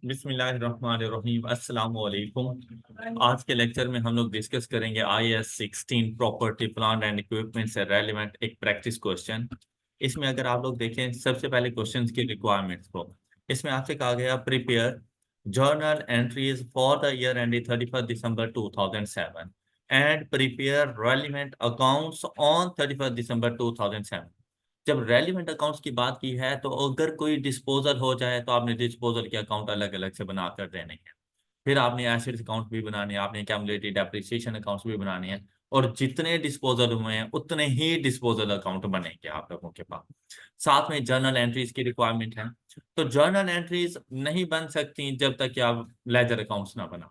बिस्मिल्लाहिर्रहमानिर्रहीम अस्सलाम वालेकुम। आज के लेक्चर में हम लोग डिस्कस करेंगे IS-16 property plant and equipment से रेलिवेंट एक प्रैक्टिस क्वेश्चन। इसमें अगर आप लोग देखें सबसे पहले क्वेश्चंस की रिक्वायरमेंट्स को, इसमें आपसे कहा गया prepare journal entries for the year ended 31 December 2007 and prepare relevant accounts on 31 दिसंबर 2007। जब रेलिवेंट अकाउंट्स की बात की है तो अगर कोई डिस्पोजल हो जाए तो आपने डिस्पोजल के अकाउंट अलग अलग से बना कर देने हैं। फिर आपने एसेट्स अकाउंट भी बनाने हैं, आपने कैमुलेटेड डेप्रिसिएशन अकाउंट्स भी बनाने हैं, और जितने डिस्पोजल हुए हैं उतने ही डिस्पोजल अकाउंट बनेंगे आप लोगों के पास। साथ में जर्नल एंट्रीज की रिक्वायरमेंट है, तो जर्नल एंट्रीज नहीं बन सकती जब तक कि आप लेजर अकाउंट्स ना बना।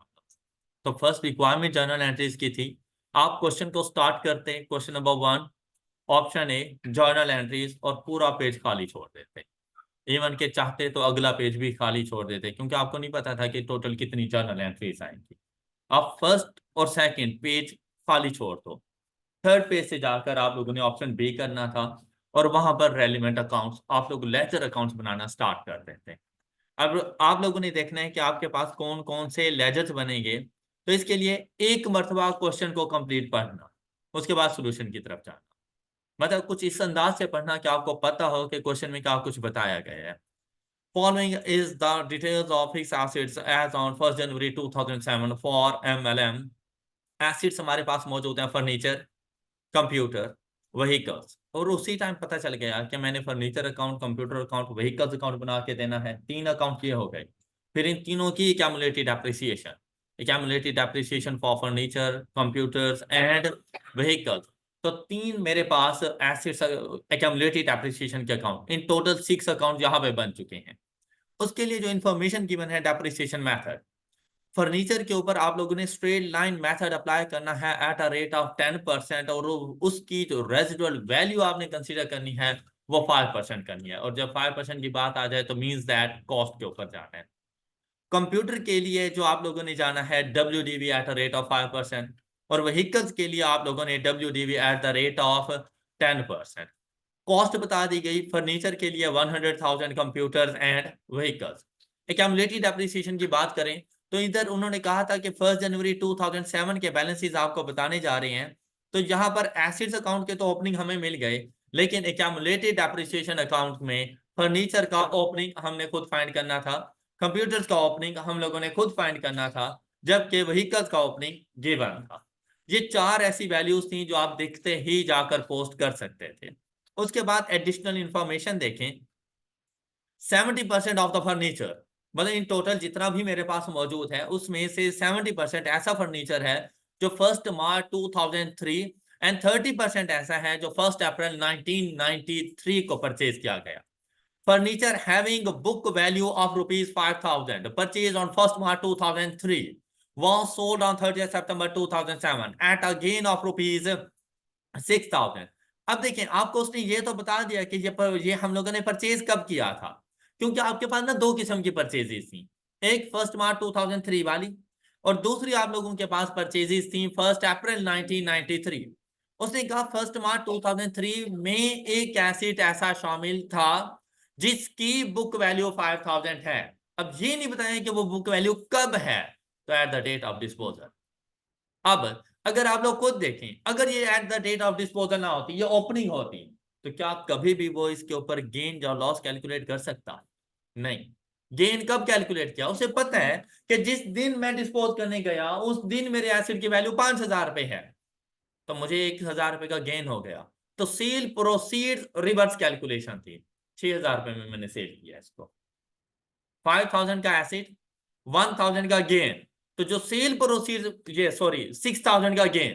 तो फर्स्ट रिक्वायरमेंट जर्नल एंट्रीज की थी। आप क्वेश्चन को स्टार्ट करते हैं, question number 1, option A journal entries, और पूरा पेज खाली छोड़ देते। इवन के चाहते तो अगला पेज भी खाली छोड़ देते, क्योंकि आपको नहीं पता था कि टोटल कितनी जर्नल एंट्रीज आएंगी। आप फर्स्ट और सेकंड पेज खाली छोड़ दो। थर्ड पेज से जाकर आप लोगों ने ऑप्शन बी करना था, और वहां पर रेलिवेंट अकाउंट्स आप लोग लेजर अकाउंट्स बनाना स्टार्ट कर देते। अब आप लोगों ने देखना है कि आपके पास कौन कौन से लेजर्स बनेंगे। तो इसके लिए एक मरतबा क्वेश्चन को कंप्लीट पढ़ना, उसके बाद सोल्यूशन की तरफ जाना। मतलब कुछ इस अंदाज से पढ़ना कि आपको पता हो कि क्वेश्चन में क्या कुछ बताया गया है। Following is the details of fix assets as on 1 January 2007 for MLM। Assets हमारे पास मौजूद हैं फर्नीचर, कंप्यूटर, व्हीकल्स, और उसी टाइम पता चल गया कि मैंने furniture account, computer account, vehicles account बना के देना है। 3 अकाउंट ये हो गए। फिर इन तीनों की accumulated depreciation for furniture, computers and vehicles. तो 3 मेरे पास एसेट्स एक्यूमुलेटेड डेप्रिसिएशन के अकाउंट, इन टोटल 6 अकाउंट यहाँ पे बन चुके हैं। उसके लिए जो इन्फॉर्मेशन गिवन है डेप्रिसिएशन मेथड, फर्नीचर के ऊपर आप लोगों ने स्ट्रेट लाइन मेथड अप्लाई करना है एट अ रेट ऑफ 10%, और उसकी जो रेजिडुअल वैल्यू आपने कंसीडर करनी है वो 5% करनी है। और जब 5% की बात आ जाए तो मींस दैट कॉस्ट के ऊपर जाना है। कंप्यूटर के लिए जो आप लोगों ने जाना है WDV at a rate of 5%, और व्हीकल्स के लिए आप लोगों ने WDV at the rate of 10%। Cost बता दी गई फर्नीचर के लिए 100,000 computers and vehicles. Accumulated depreciation की बात करें तो इधर उन्होंने कहा था कि 1 जनवरी 2007 के बैलेंसेस आपको बताने जा रहे हैं। तो यहाँ पर एसेट्स अकाउंट के तो ओपनिंग हमें मिल गए, लेकिन एक्यूमुलेटेड डेप्रिसिएशन अकाउंट में फर्नीचर का ओपनिंग हमने खुद फाइंड करना था, कंप्यूटर्स का ओपनिंग हम लोगों ने खुद फाइंड करना था, जबकि व्हीकल्स का ओपनिंग गिवन था। ये 4 ऐसी वैल्यूज थी जो आप देखते ही जाकर पोस्ट कर सकते थे। उसके बाद एडिशनल इंफॉर्मेशन देखें। 70% ऑफ द फर्नीचर, मतलब इन टोटल जितना भी मेरे पास मौजूद है उसमें से 70% ऐसा फर्नीचर है जो 1 मार्च 2003, एंड 30% ऐसा है जो 1 अप्रैल 1993 को परचेज किया गया। Furniture having book value of ₹5,000 purchase on 1 March 2003 was sold on 30 September 2007 at a gain of ₹6,000। अब देखें, आपको उसने ये तो बता दिया कि ये हम लोगों ने परचेज कब किया था, क्योंकि आपके पास ना 2 किस्म की परचेजेस थी। एक 1 मार्च 2003 वाली, और दूसरी आप लोगों के पास परचेजेस थी 1 अप्रैल 1993। उसने कहा 1 मार्च 2003 में एक एसेट ऐसा शामिल था जिसकी बुक वैल्यू 5,000 है। अब ये नहीं बताया कि वो बुक वैल्यू कब है, तो at the date of disposal. अब अगर आप लोग खुद देखें, अगर ये at the date of disposal ना होती, ये ओपनिंग होती, तो क्या कभी भी वो इसके ऊपर गेन या लॉस कैलकुलेट कर सकता? नहीं। गेन कब कैलकुलेट किया? उसे पता है कि जिस दिन मैं डिस्पोज करने गया उस दिन मेरे एसिड की वैल्यू 5,000 रुपए है, तो मुझे 1,000 रुपए का गेन हो गया। तो सेल प्रोसीड रिवर्स कैलकुलेशन थी, 6,000 रुपए में मैंने सेल किया इसको। 5,000 का एसिड, 1,000 का गेन, तो जो सेल प्रोसीड, ये सॉरी 6,000 का गेन,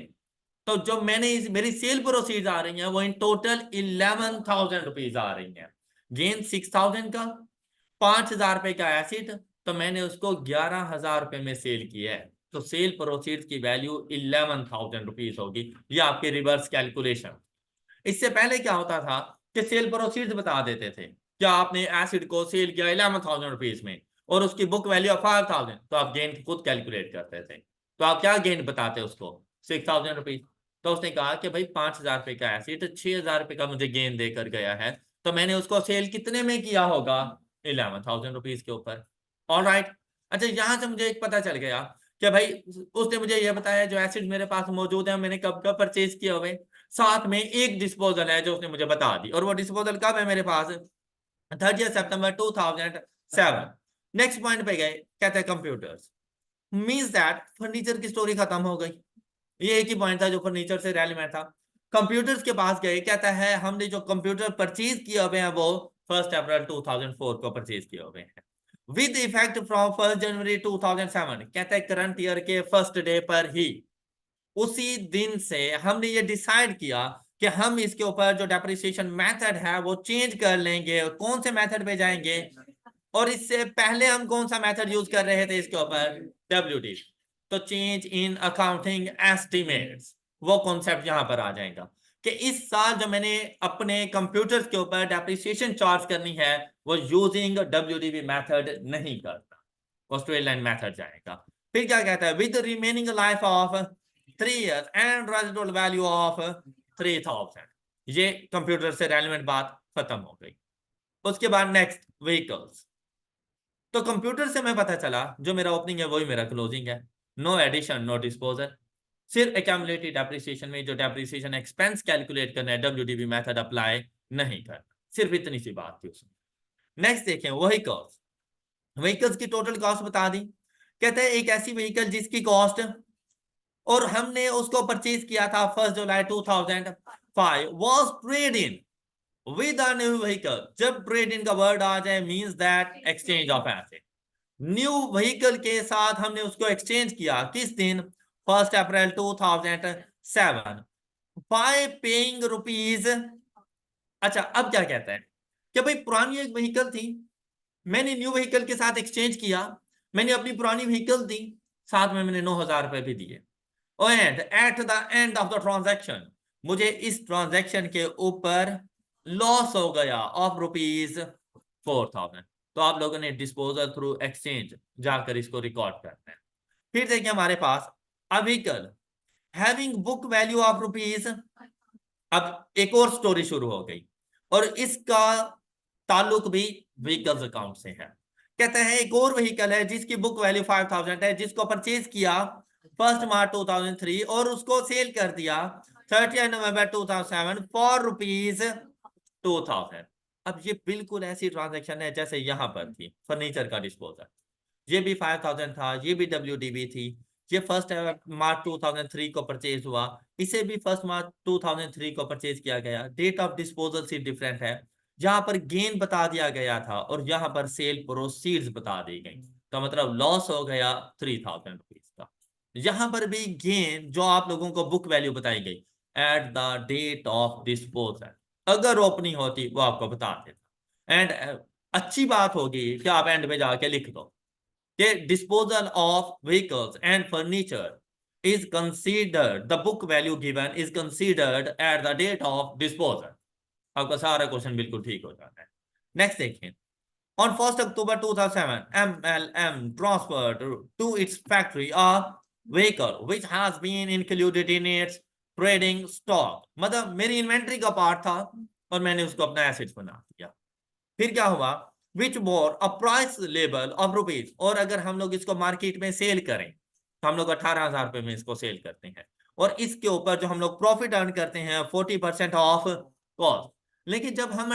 तो जो मेरी सेल प्रोसीड आ रही है वो इन टोटल 11,000 रुपीज आ रही है। गेन 6,000 का, 5,000 रुपए का एसिड, तो मैंने उसको 11,000 रुपए में सेल किया है। तो सेल प्रोसीड की वैल्यू 11,000 रुपीज होगी। ये आपकी रिवर्स कैलकुलेशन। इससे पहले क्या होता था कि सेल प्रोसीड्स बता देते थे, क्या आपने एसिड को सेल किया 11,000 रुपीज में और उसकी बुक वैल्यू 5,000, तो आप गेन खुद कैलकुलेट करते थे। तो आप क्या गेन बताते उसको? 6,000 रुपीज। तो उसने कहा कि भाई 5,000 रुपए का एसिड 6,000 रुपए का मुझे गेन देकर गया है, तो मैंने उसको सेल कितने में किया होगा? 11,000 रुपीज के ऊपर। ऑलराइट। अच्छा, यहां से मुझे एक पता चल गया कि भाई उसने मुझे ये बताया जो एसिड मेरे पास मौजूद है मैंने कब कब परचेज किया हुए, साथ में एक डिस्पोजल है जो उसने मुझे बता दी, और वो डिस्पोजल कब है मेरे पास, 30 सितंबर 2007। नेक्स्ट पॉइंट पे गए, कहते हैं कंप्यूटर्स, मींस दैट फर्नीचर की स्टोरी खत्म हो गई। ये एक ही पॉइंट था जो फर्नीचर से रेलेवेंट था। कंप्यूटर्स के पास गए, कहता है हमने जो कंप्यूटर परचेज किए हुए हैं वो 1 अप्रैल 2004 को परचेज किए हुए हैं, विद इफेक्ट फ्रॉम 1 जनवरी 2007। कहता है करंट ईयर के फर्स्ट डे पर ही, उसी दिन से हमने ये डिसाइड किया कि हम इसके ऊपर जो डेप्रिसिएशन मेथड है वो चेंज कर लेंगे, और कौन से मेथड पे जाएंगे, और इससे पहले हम कौन सा मेथड यूज कर रहे थे इसके ऊपर, WD। तो चेंज इन अकाउंटिंग एस्टिमेट्स, वो कॉन्सेप्ट यहां पर आ जाएगा कि इस साल जो मैंने अपने कंप्यूटर्स के ऊपर डेप्रिसिएशन चार्ज करनी है वो यूजिंग WDV मेथड नहीं करता, वो स्ट्रेट लाइन मेथड जाएगा। फिर क्या कहता है, with remaining life of 3 years and residual value of 3000। ये कंप्यूटर से रेलेवेंट बात खत्म हो गई। उसके बाद नेक्स्ट व्हीकल्स। तो कंप्यूटर से मैं पता चला जो मेरा ओपनिंग है वही मेरा क्लोजिंग है, नो एडिशन नो डिस्पोजल। सिर्फ एक्यूमुलेटेड डेप्रिसिएशन में जो डेप्रिसिएशन एक्सपेंस कैलकुलेट करना है WDV मेथड अप्लाई नहीं करना, सिर्फ इतनी सी बात थी उसमें। नेक्स्ट देखें व्हीकल्स। व्हीकल्स की टोटल कॉस्ट बता दी। कहते हैं एक ऐसी व्हीकल जिसकी कॉस्ट, और हमने उसको परचेज किया था 1 जुलाई 2005, was trade in with a new vehicle. जब ट्रेड इन का वर्ड आ जाए means that exchange of asset. New vehicle के साथ हमने उसको एक्सचेंज किया किस दिन, 1 अप्रैल 2007, बाय पेइंग रुपीज। अच्छा, अब क्या कहता है कि भाई पुरानी एक व्हीकल थी, मैंने न्यू व्हीकल के साथ एक्सचेंज किया, मैंने अपनी पुरानी व्हीकल दी, साथ में मैंने 9,000 रुपए भी दिए, and eight the end of the transaction मुझे इस ट्रांजैक्शन के ऊपर लॉस हो गया ऑफ रुपीज 4,000। तो आप लोगों ने डिस्पोजल थ्रू एक्सचेंज जाकर इसको रिकॉर्ड करना है। फिर देखिए हमारे पास a vehicle having book value of rupees. अब एक और स्टोरी शुरू हो गई, और इसका ताल्लुक भी व्हीकल्स अकाउंट से है। कहते हैं एक और व्हीकल है जिसकी बुक वैल्यू 5,000 है, जिसको परचेज किया 1 मार्च 2003 और उसको सेल कर दिया 30 नवंबर 2007 फॉर रुपीज 2,000। अब ये बिल्कुल ऐसी ट्रांजैक्शन है जैसे यहां पर थी फर्नीचर का डिस्पोजल, ये भी 5,000 था, ये भी WDV थी। ये 1 मार्च 2003 को परचेज हुआ, इसे भी 1 मार्च 2003 को परचेज किया गया। डेट ऑफ डिस्पोजल से डिफरेंट है, जहां पर गेन बता दिया गया था और यहाँ पर सेल प्रोसीड्स बता दी गई, तो मतलब लॉस हो गया 3,000 रुपीज का। यहाँ पर भी गेन जो आप लोगों को बुक वैल्यू बताई गई at the date of disposal, अगर ओपनिंग होती वो आपको बता देता। एंड अच्छी बात होगी कि आप एंड में जाके लिख दो the disposal of vehicles and furniture is considered, the book value given is considered at the date of disposal। आपका सारा क्वेश्चन बिल्कुल ठीक हो जाता है। नेक्स्ट देखिए, on 1 October 2007 MLM transferred to its factory a vehicle which has been included in its trading stock। मतलब मेरी इन्वेंट्री का पार्ट था और मैंने उसको अपना एसेट बना दिया। फिर क्या हुआ, which bore a price level of rupees, और अगर हम लोग इसको मार्केट में सेल करें तो हम लोग 18,000 रुपए में इसको सेल करते हैं, और इसके ऊपर जो हम लोग प्रॉफिट अर्न करते हैं 40% ऑफ कॉस्ट। लेकिन जब हम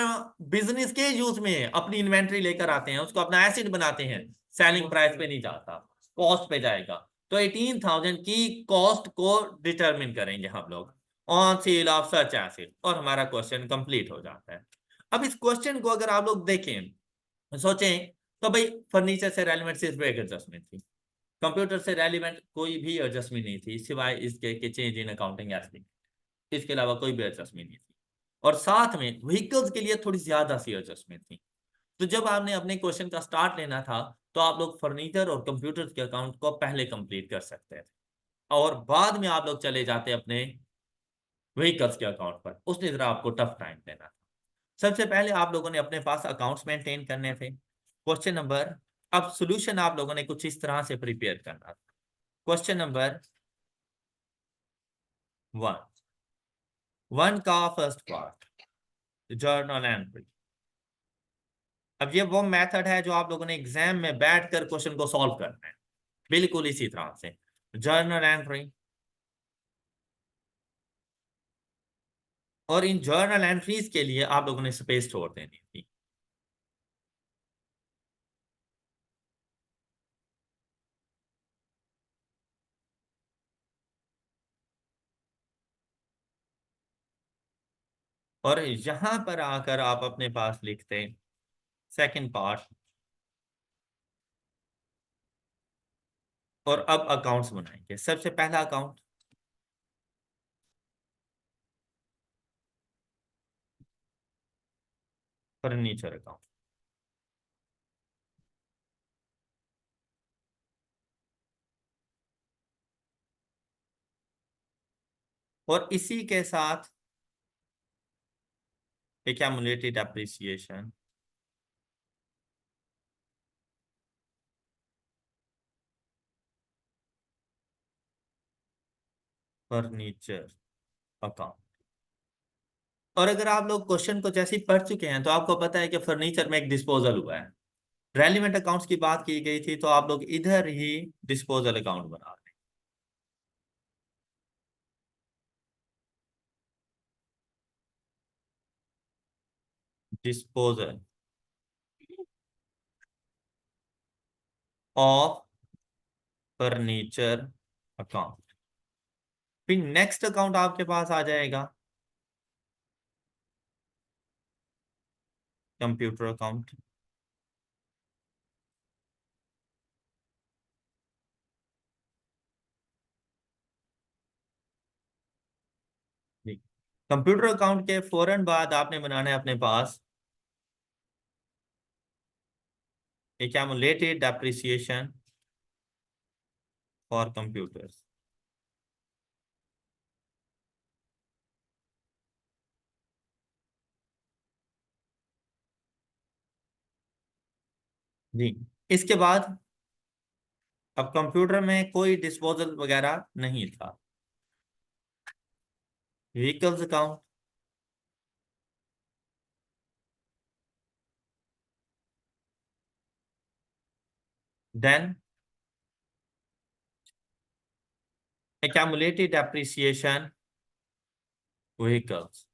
बिजनेस के यूज में अपनी इन्वेंट्री लेकर आते हैं, उसको अपना एसेट बनाते हैं, सेलिंग प्राइस पे नहीं जाता, कॉस्ट पे जाएगा। तो 18,000 की कॉस्ट को डिटरमिन करेंगे हम लोग on sale of such asset, और हमारा क्वेश्चन कंप्लीट हो जाता है। अब इस क्वेश्चन को अगर आप लोग देखें सोचें तो भाई फर्नीचर से रेलिवेंट सिर्फ एक एडजस्टमेंट थी, कंप्यूटर से रेलिवेंट कोई भी एडजस्टमेंट नहीं थी सिवाय इसके कि चेंज इन अकाउंटिंग एस्पेक्ट, इसके अलावा कोई भी एडजस्टमेंट नहीं थी। और साथ में व्हीकल्स के लिए थोड़ी ज्यादा सी एडजस्टमेंट थी। तो जब आपने अपने क्वेश्चन का स्टार्ट लेना था तो आप लोग फर्नीचर और कंप्यूटर के अकाउंट को पहले कंप्लीट कर सकते थे, और बाद में आप लोग चले जाते अपने व्हीकल्स के अकाउंट पर, उसने जरा आपको टफ टाइम देना था। सबसे पहले आप लोगों ने अपने पास अकाउंट्स मेंटेन करने थे। क्वेश्चन नंबर, अब सॉल्यूशन आप लोगों ने कुछ इस तरह से प्रिपेयर करना था। क्वेश्चन नंबर 1 का फर्स्ट पार्ट, जर्नल एंट्री। अब ये वो मेथड है जो आप लोगों ने एग्जाम में बैठ कर क्वेश्चन को सॉल्व करना है, बिल्कुल इसी तरह से। जर्नल एंट्री, और इन जर्नल एंट्रीज के लिए आप लोगों ने स्पेस छोड़ देनी थी। और यहां पर आकर आप अपने पास लिखते सेकंड पार्ट, और अब अकाउंट्स बनाएंगे। सबसे पहला अकाउंट फर्नीचर अकाउंट, और इसी के साथ एक्यूमुलेटेड एप्रिसिएशन फर्नीचर अकाउंट। और अगर आप लोग क्वेश्चन को जैसे ही पढ़ चुके हैं तो आपको पता है कि फर्नीचर में एक डिस्पोजल हुआ है, रेलिवेंट अकाउंट्स की बात की गई थी, तो आप लोग इधर ही डिस्पोजल अकाउंट बना रहे हैं। Disposal of furniture account. फिर नेक्स्ट अकाउंट आपके पास आ जाएगा कंप्यूटर अकाउंट। कंप्यूटर अकाउंट के फौरन बाद आपने बनाना है अपने पास एक्यूमुलेटेड डेप्रिसिएशन फॉर कंप्यूटर्स। जी, इसके बाद अब कंप्यूटर में कोई डिस्पोजल वगैरह नहीं था। Vehicles account, then accumulated depreciation vehicles।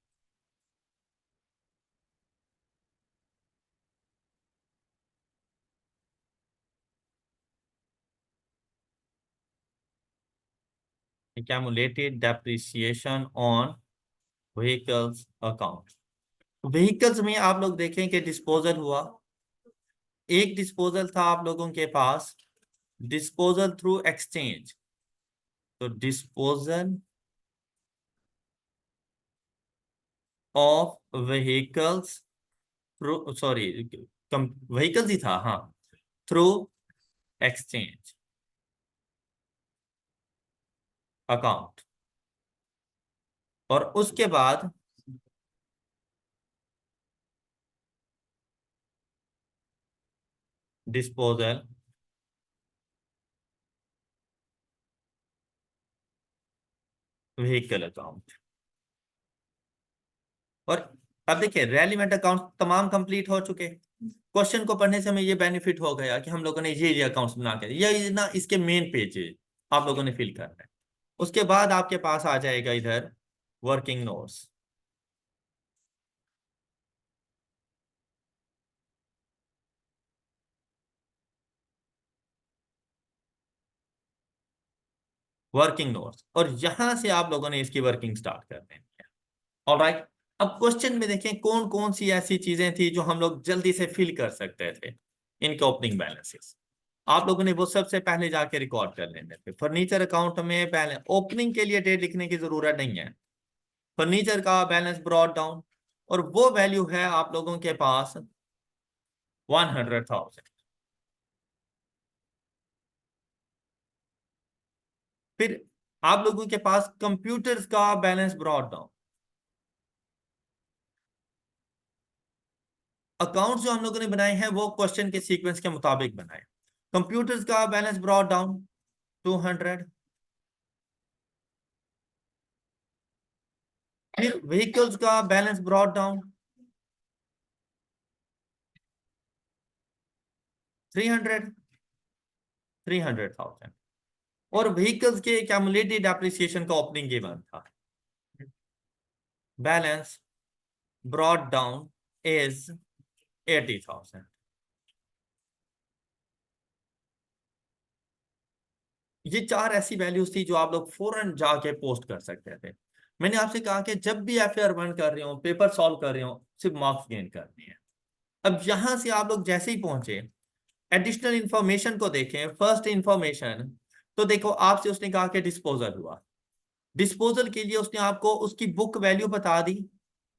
accumulated depreciation on vehicles account। Vehicles में आप लोग देखें कि डिस्पोजल हुआ, एक डिस्पोजल था आप लोगों के पास डिस्पोजल थ्रू एक्सचेंज, तो disposal of vehicles through, sorry vehicles ही था, हाँ, थ्रू एक्सचेंज अकाउंट। और उसके बाद डिस्पोजल व्हीकल अकाउंट। और अब देखिए रेलिवेंट अकाउंट तमाम कंप्लीट हो चुके। क्वेश्चन को पढ़ने से हमें ये बेनिफिट हो गया कि हम लोगों ने ये अकाउंट्स बना के, ये ना इसके मेन पेजेस आप लोगों ने फिल करना है। उसके बाद आपके पास आ जाएगा इधर वर्किंग नोट्स। वर्किंग नोट्स, और यहां से आप लोगों ने इसकी वर्किंग स्टार्ट कर देनी है। ऑलराइट, अब क्वेश्चन में देखें कौन कौन सी ऐसी चीजें थी जो हम लोग जल्दी से फिल कर सकते थे इनके ओपनिंग बैलेंसेस। आप लोगों ने वो सबसे पहले जाके रिकॉर्ड कर लेने थे। फर्नीचर अकाउंट में पहले ओपनिंग के लिए डेट लिखने की जरूरत नहीं है, फर्नीचर का बैलेंस ब्रॉट डाउन, और वो वैल्यू है आप लोगों के पास 100,000। फिर आप लोगों के पास कंप्यूटर्स का बैलेंस ब्रॉट डाउन। अकाउंट्स जो हम लोगों ने बनाए हैं वो क्वेश्चन के सीक्वेंस के मुताबिक बनाए। कंप्यूटर्स का बैलेंस ब्रॉट डाउन 200। फिर व्हीकल्स का बैलेंस ब्रॉट डाउन 300,000 और व्हीकल्स के क्यूमुलेटेड डेप्रिसिएशन का ओपनिंग गिवन था। Balance brought down is 80,000। ये चार ऐसी वैल्यूज थी जो आप लोग फौरन जाके पोस्ट कर सकते थे। मैंने आपसे कहा कि जब भी FAR रन कर रहे हो, पेपर सॉल्व कर रहे हो, सिर्फ मार्क्स गेन करनी है। अब यहां से आप लोग जैसे ही पहुंचे, एडिशनल इंफॉर्मेशन को देखें। फर्स्ट इंफॉर्मेशन तो देखो, आपसे उसने कहा कि डिस्पोजल हुआ। डिस्पोजल के लिए उसने आपको उसकी बुक वैल्यू बता दी,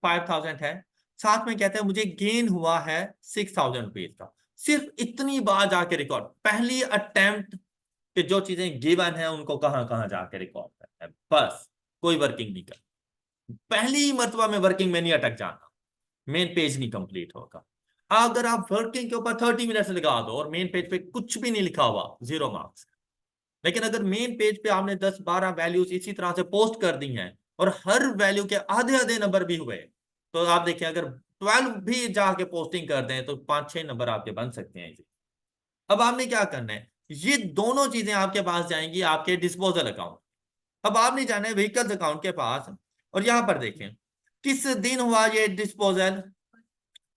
5,000 है। साथ में कहते हैं मुझे गेन हुआ है 6,000 रुपीज का। सिर्फ इतनी बार जाके रिकॉर्ड, पहली अटेम्प्ट कि जो चीजें गिवन है उनको कहां कहां जाके रिकॉर्ड करना है, बस। कोई वर्किंग नहीं कर, पहली मर्तबा में वर्किंग में नहीं अटक जाना, मेन पेज नहीं कंप्लीट होगा। अगर आप वर्किंग के ऊपर 30 मिनट्स लगा दो और मेन पेज पे कुछ भी नहीं लिखा हुआ, 0 मार्क्स। लेकिन अगर मेन पेज पे आपने 10-12 वैल्यूज इसी तरह से पोस्ट कर दी हैं और हर वैल्यू के आधे आधे नंबर भी हुए, तो आप देखिए अगर 12 भी जाके पोस्टिंग कर दें तो 5-6 नंबर आपके बन सकते हैं। अब आपने क्या करना है, ये दोनों चीजें आपके पास जाएंगी आपके डिस्पोजल अकाउंट। अब आपने जाना है व्हीकल्स अकाउंट के पास, और यहां पर देखें किस दिन हुआ ये डिस्पोजल,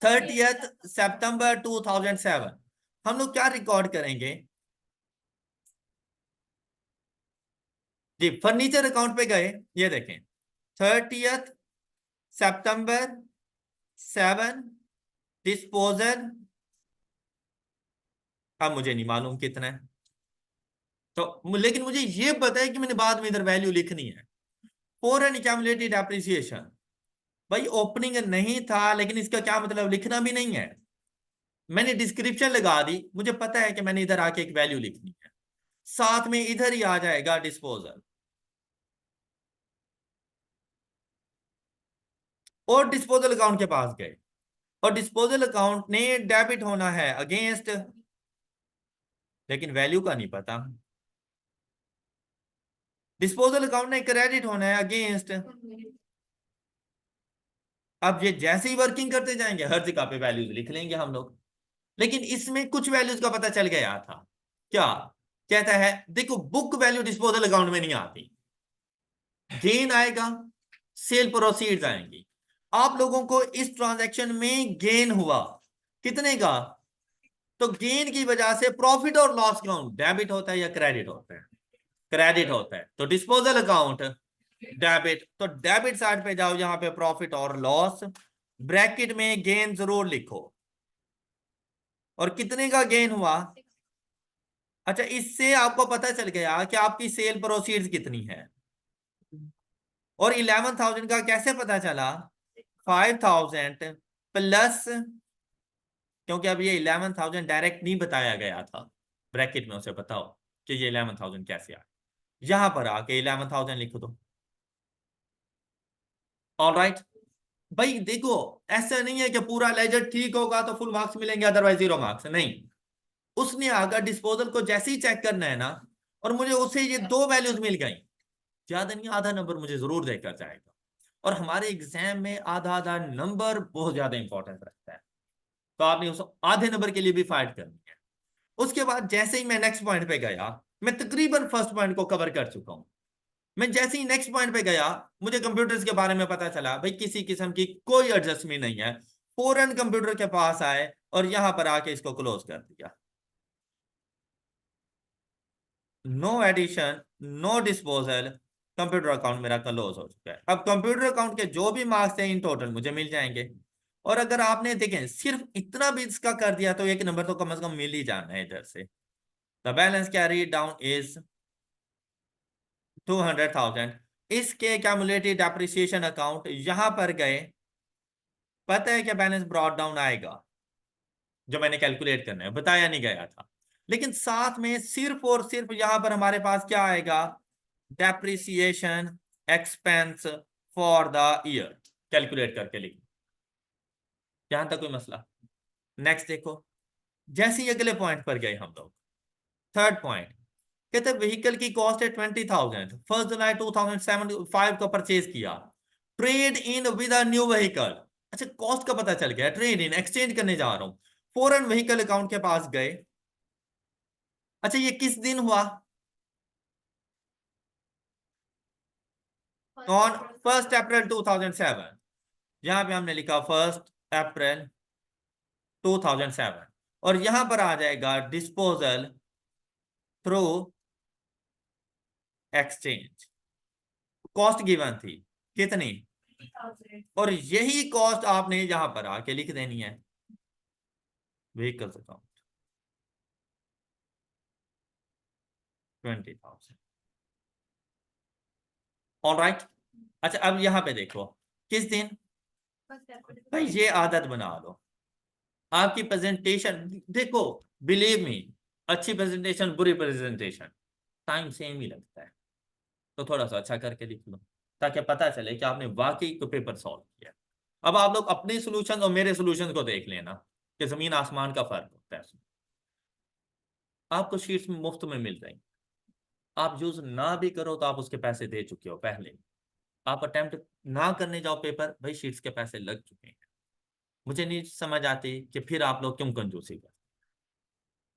30 सितंबर 2007। हम लोग क्या रिकॉर्ड करेंगे जी, फर्नीचर अकाउंट पे गए, ये देखें 30 सितंबर 7 डिस्पोजल। अब मुझे नहीं मालूम कितना है, तो लेकिन मुझे ये पता है कि मैंने बाद में इधर वैल्यू लिखनी है। फॉरेन एक्यूमुलेटेड एप्रिसिएशन, भाई ओपनिंग नहीं था लेकिन इसका क्या मतलब, लिखना भी नहीं है। मैंने डिस्क्रिप्शन लगा दी, मुझे पता है कि मैंने इधर आके एक वैल्यू लिखनी है, साथ में इधर ही आ जाएगा डिस्पोजल। और डिस्पोजल अकाउंट के पास गए, और डिस्पोजल अकाउंट ने डेबिट होना है अगेंस्ट, लेकिन वैल्यू का नहीं पता। डिस्पोजल अकाउंट ने क्रेडिट होना है अगेंस्ट। अब ये जैसे ही वर्किंग करते जाएंगे हर जगह पे वैल्यूज लिख लेंगे हम लोग। लेकिन इसमें कुछ वैल्यूज का पता चल गया था। क्या कहता है, देखो बुक वैल्यू डिस्पोजल अकाउंट में नहीं आती, गेन आएगा, सेल प्रोसीड्स आएंगी। आप लोगों को इस ट्रांजैक्शन में गेन हुआ कितने का, तो गेन की वजह से प्रॉफिट और लॉस अकाउंट डेबिट होता है या क्रेडिट होता है, क्रेडिट होता है। तो डिस्पोजल अकाउंट डेबिट, तो डेबिट साइड पे जाओ, यहां पे प्रॉफिट और लॉस, ब्रैकेट में गेन जरूर लिखो। और कितने का गेन हुआ, अच्छा इससे आपको पता चल गया कि आपकी सेल प्रोसीड्स कितनी है। और 11,000 का कैसे पता चला, 5,000 प्लस, क्योंकि अब ये 11,000 डायरेक्ट नहीं बताया गया था, ब्रैकेट में उसे बताओ कि ये 11,000 कैसे आया, यहां पर आके 11,000 लिख दो। ऑलराइट, भाई देखो ऐसा नहीं है कि पूरा लेजर ठीक होगा तो फुल मार्क्स मिलेंगे, अदरवाइज 0 मार्क्स नहीं। उसने आकर डिस्पोजल को जैसे ही चेक करना है ना, और मुझे उसे ये दो वैल्यूज मिल गई, ज्यादा नहीं आधा नंबर मुझे जरूर देकर जाएगा। और हमारे एग्जाम में आधा आधा नंबर बहुत ज्यादा इंपॉर्टेंस रखता है, तो आपने उस आधे नंबर के लिए भी फाइट करनी है। उसके बाद जैसे ही मैं नेक्स्ट पॉइंट पे गया, मैं तकरीबन फर्स्ट पॉइंट को कवर कर चुका हूं। मैं जैसे ही नेक्स्ट पॉइंट पे गया, मुझे कंप्यूटर्स के बारे में पता चला, भाई किसी किस्म की कोई एडजस्टमेंट नहीं है। फौरन कंप्यूटर के पास आए और यहां पर आके इसको क्लोज कर दिया। No addition, no disposal, computer account मेरा क्लोज हो चुका है। अब कंप्यूटर अकाउंट के जो भी मार्क्स हैं इन टोटल मुझे मिल जाएंगे। और अगर आपने देखें सिर्फ इतना भी इसका कर दिया तो एक नंबर तो कम से कम मिल ही जाना है इधर से। The balance carry down is 200,000। इसके कैमुलेटेड डेप्रिसिएशन अकाउंट यहां पर गए, पता है क्या बैलेंस ब्रॉट डाउन आएगा, जो मैंने कैलकुलेट करना है बताया नहीं गया था। लेकिन साथ में सिर्फ और सिर्फ यहां पर हमारे पास क्या आएगा, depreciation expense for the year, calculate करके लिख। यहां तक कोई मसला। नेक्स्ट देखो, जैसे ही अगले पॉइंट पर गए हम लोग, थर्ड पॉइंट कहते हैं व्हीकल की कॉस्ट है 20,000, 1 जुलाई 2005 को परचेज किया, trade in with a new vehicle. अच्छा कॉस्ट का पता चल गया, ट्रेड इन एक्सचेंज करने जा रहा हूं, फॉरेन व्हीकल अकाउंट के पास गए, अच्छा ये किस दिन हुआ? ऑन 1 अप्रैल 2007। यहां पे हमने लिखा 1 अप्रैल 2007 और यहां पर आ जाएगा disposal through exchange. Cost given थी कितनी? और यही कॉस्ट आपने यहां पर आके लिख देनी है, व्हीकल्स अकाउंट 20,000। ऑलराइट। अच्छा अब यहां पे देखो किस दिन, भाई ये आदत बना लो। आपकी प्रेजेंटेशन देखो, बिलीव मी, अच्छी प्रेजेंटेशन बुरी प्रेजेंटेशन टाइम सेम ही लगता है। तो थोड़ा सा अच्छा करके लिख लो ताकि पता चले कि आपने वाकई को पेपर सॉल्व किया। अब आप लोग अपने सॉल्यूशन और मेरे सॉल्यूशन को देख लेना कि जमीन आसमान का फर्क होता है। आपको शीट्स मुफ्त में मिल रही, आप यूज ना भी करो तो आप उसके पैसे दे चुके हो पहले। आप अटेम्प्ट ना करने जाओ पेपर, भाई शीट्स के पैसे लग चुके हैं। मुझे नहीं समझ आती कि फिर आप लोग क्यों कंजूसी करते।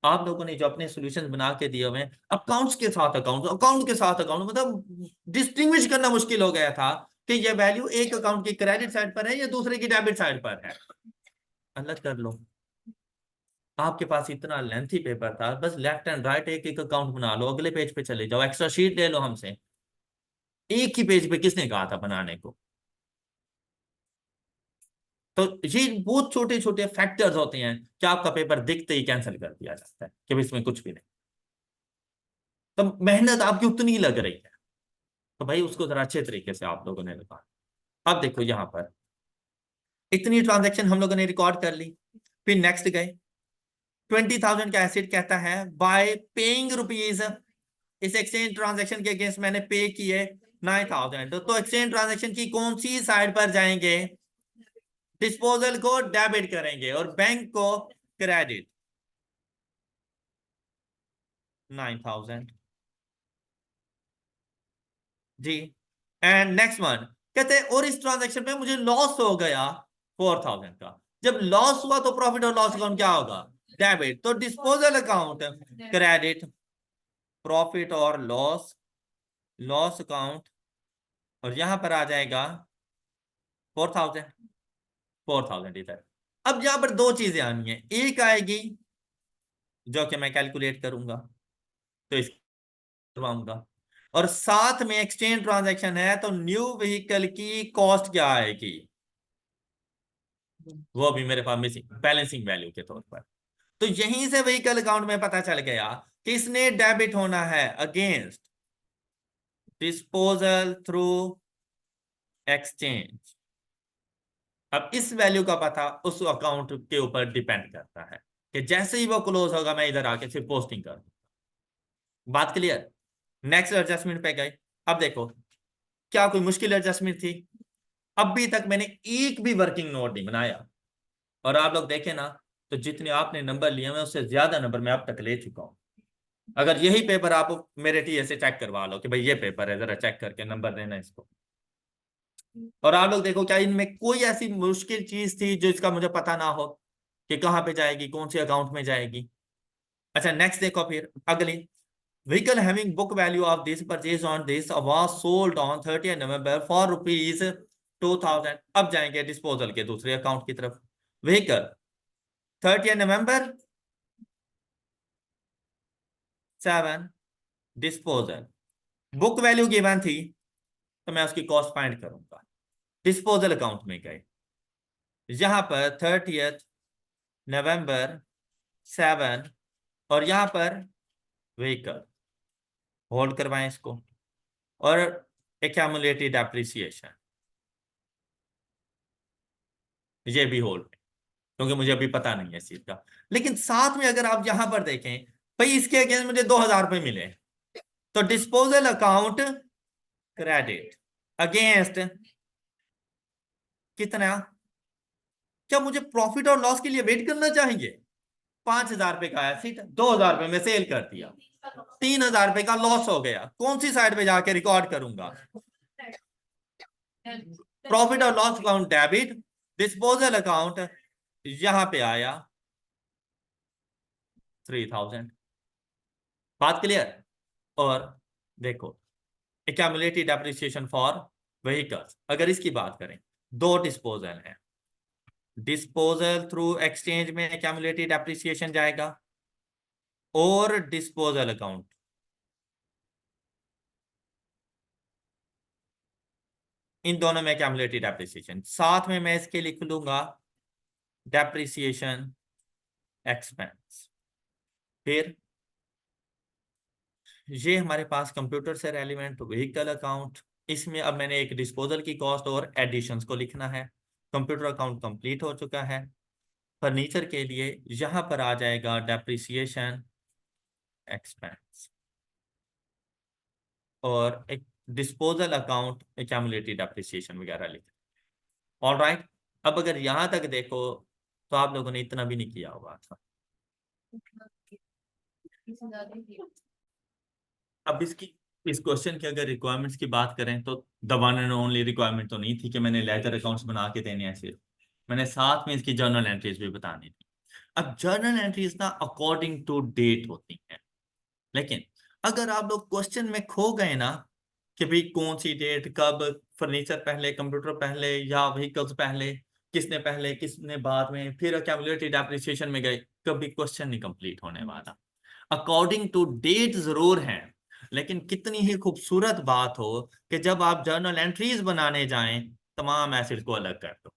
आप लोगों ने जो अपने सॉल्यूशंस बना के दिए हुए हैं, अकाउंट्स के साथ अकाउंट, अकाउंट के साथ अकाउंट, मतलब डिस्टिंग्विश करना मुश्किल हो गया था कि ये वैल्यू एक अकाउंट की क्रेडिट साइड पर है या दूसरे की डेबिट साइड पर है। अलग कर लो। आपके पास इतना लेंथी पेपर था, बस लेफ्ट एंड राइट एक एक अकाउंट बना लो, अगले पेज पे चले जाओ, एक्स्ट्रा शीट ले लो हमसे। एक ही पेज पे किसने कहा था बनाने को? तो ये बहुत छोटे छोटे फैक्टर्स होते हैं कि आपका पेपर दिखते ही कैंसिल कर दिया जाता है कि इसमें कुछ भी नहीं। तो मेहनत आपकी उतनी ही लग रही है, तो भाई उसको जरा अच्छे तरीके से आप लोगों ने लगा। अब देखो यहां पर इतनी ट्रांजैक्शन हम लोगों ने रिकॉर्ड कर ली, फिर नेक्स्ट गए। 20,000 का एसिड कहता है बाय पेइंग रुपीज, इस एक्सचेंज ट्रांजैक्शन के अगेंस्ट मैंने पे किए 9,000। तो एक्सचेंज ट्रांजैक्शन की कौन सी साइड पर जाएंगे? डिस्पोजल को डेबिट करेंगे और बैंक को क्रेडिट 9,000 जी। एंड नेक्स्ट वन कहते हैं और इस ट्रांजैक्शन में मुझे लॉस हो गया 4,000 का। जब लॉस हुआ तो प्रॉफिट और लॉस अकाउंट क्या होगा? डेबिट। तो डिस्पोजल अकाउंट क्रेडिट, प्रॉफिट और लॉस, लॉस अकाउंट, और यहां पर आ जाएगा 4,000, 4,000 इधर। अब यहां पर दो चीजें आनी है, एक आएगी जो कि मैं कैलकुलेट करूंगा तो इस करवाऊंगा, और साथ में एक्सचेंज ट्रांजैक्शन है तो न्यू व्हीकल की कॉस्ट क्या आएगी वो भी मेरे पास मिसिंग बैलेंसिंग वैल्यू के तौर पर। तो यहीं से व्हीकल अकाउंट में पता चल गया किसने डेबिट होना है अगेंस्ट डिस्पोजल थ्रू एक्सचेंज। अब इस वैल्यू का पता उस अकाउंट के ऊपर डिपेंड करता है कि जैसे ही वो क्लोज होगा मैं इधर आके सिर्फ पोस्टिंग कर दूं। बात क्लियर? नेक्स्ट एडजस्टमेंट पे गए। अब देखो क्या कोई मुश्किल एडजस्टमेंट थी? अभी तक मैंने एक भी वर्किंग नोट नहीं बनाया, और आप लोग देखें ना तो जितने आपने नंबर लिए हुए उससे ज्यादा नंबर मैं अब तक ले चुका हूं। अगर यही पेपर आप मेरे टीए से चेक करवा लो कि भाई ये पेपर है, जरा चेक करके नंबर देना इसको। और आप लोग देखो क्या इनमें कोई ऐसी मुश्किल चीज थी जो इसका मुझे पता ना हो कि कहाँ पे जाएगी, कौन से अकाउंट में जाएगी? अच्छा नेक्स्ट देखो फिर अगली, vehicle having book value of this purchase on this was sold on 30 November for rupees 2,000। अब जाएंगे डिस्पोजल के दूसरे अकाउंट की तरफ। व्हीकल 30 नवंबर 7 डिस्पोजल, बुक वैल्यू गिवन थी तो मैं उसकी कॉस्ट फाइंड करूंगा। डिस्पोजल अकाउंट में गए, यहां पर 30 नवंबर 7 और यहां पर व्हीकल, होल्ड करवाएं इसको, और एक्यूमुलेटेड एप्रिसिएशन ये भी होल्ड, क्योंकि मुझे अभी पता नहीं है इस चीज का। लेकिन साथ में अगर आप यहां पर देखें भाई इसके अगेंस्ट मुझे 2,000 रुपए मिले, तो डिस्पोजल अकाउंट क्रेडिट अगेंस्ट कितना? क्या मुझे प्रॉफिट और लॉस के लिए वेट करना चाहिए? 5,000 रुपए का एसिड 2,000 रुपए में सेल कर दिया, 3,000 रुपए का लॉस हो गया, कौन सी साइड पे जाके रिकॉर्ड करूंगा? प्रॉफिट और loss account debit, disposal account यहां पे आया 3,000। बात क्लियर? और देखो, एक्यूमुलेटेड डेप्रिसिएशन फॉर व्हीकल्स, अगर इसकी बात करें, दो डिस्पोजल है। डिस्पोजल थ्रू एक्सचेंज में एक्यूमुलेटेड डेप्रिसिएशन जाएगा, और डिस्पोजल अकाउंट, इन दोनों में एक्यूमुलेटेड डेप्रिसिएशन। साथ में मैं इसके लिख लूंगा डेप्रिसिएशन एक्सपेंस। फिर ये हमारे पास कंप्यूटर से रेलिवेंट व्हीकल अकाउंट, इसमें अब मैंने एक डिस्पोजल की कॉस्ट और एडिशंस को लिखना है। कंप्यूटर अकाउंट कंप्लीट हो चुका है। फर्नीचर के लिए यहां पर आ जाएगा डेप्रिसिएशन एक्सपेंस, और एक डिस्पोजल अकाउंट एक्यूमुलेटेड डेप्रिसिएशन वगैरह लिख। ऑल राइट, अब अगर यहां तक देखो तो आप लोगों ने इतना भी नहीं किया होगा। अब इसकी, इस क्वेश्चन की अगर रिक्वायरमेंट्स की बात करें तो the one and only requirement तो नहीं थी कि मैंने लेजर अकाउंट्स बना के देने हैं, सिर्फ मैंने साथ में इसकी जर्नल एंट्रीज भी बतानी थी। अब जर्नल एंट्रीज ना अकॉर्डिंग टू डेट होती हैं, लेकिन अगर आप लोग क्वेश्चन में खो गए ना कि भाई कौन सी डेट कब, फर्नीचर पहले कंप्यूटर पहले या व्हीकल्स पहले, किसने पहले किसने बाद में, फिर एक्यूमुलेटेड डेप्रिसिएशन में गए, कभी क्वेश्चन नहीं कंप्लीट होने वाला। अकॉर्डिंग टू डेट जरूर है, लेकिन कितनी ही खूबसूरत बात हो कि जब आप जर्नल एंट्रीज बनाने जाएं तमाम एसिड को अलग कर दो।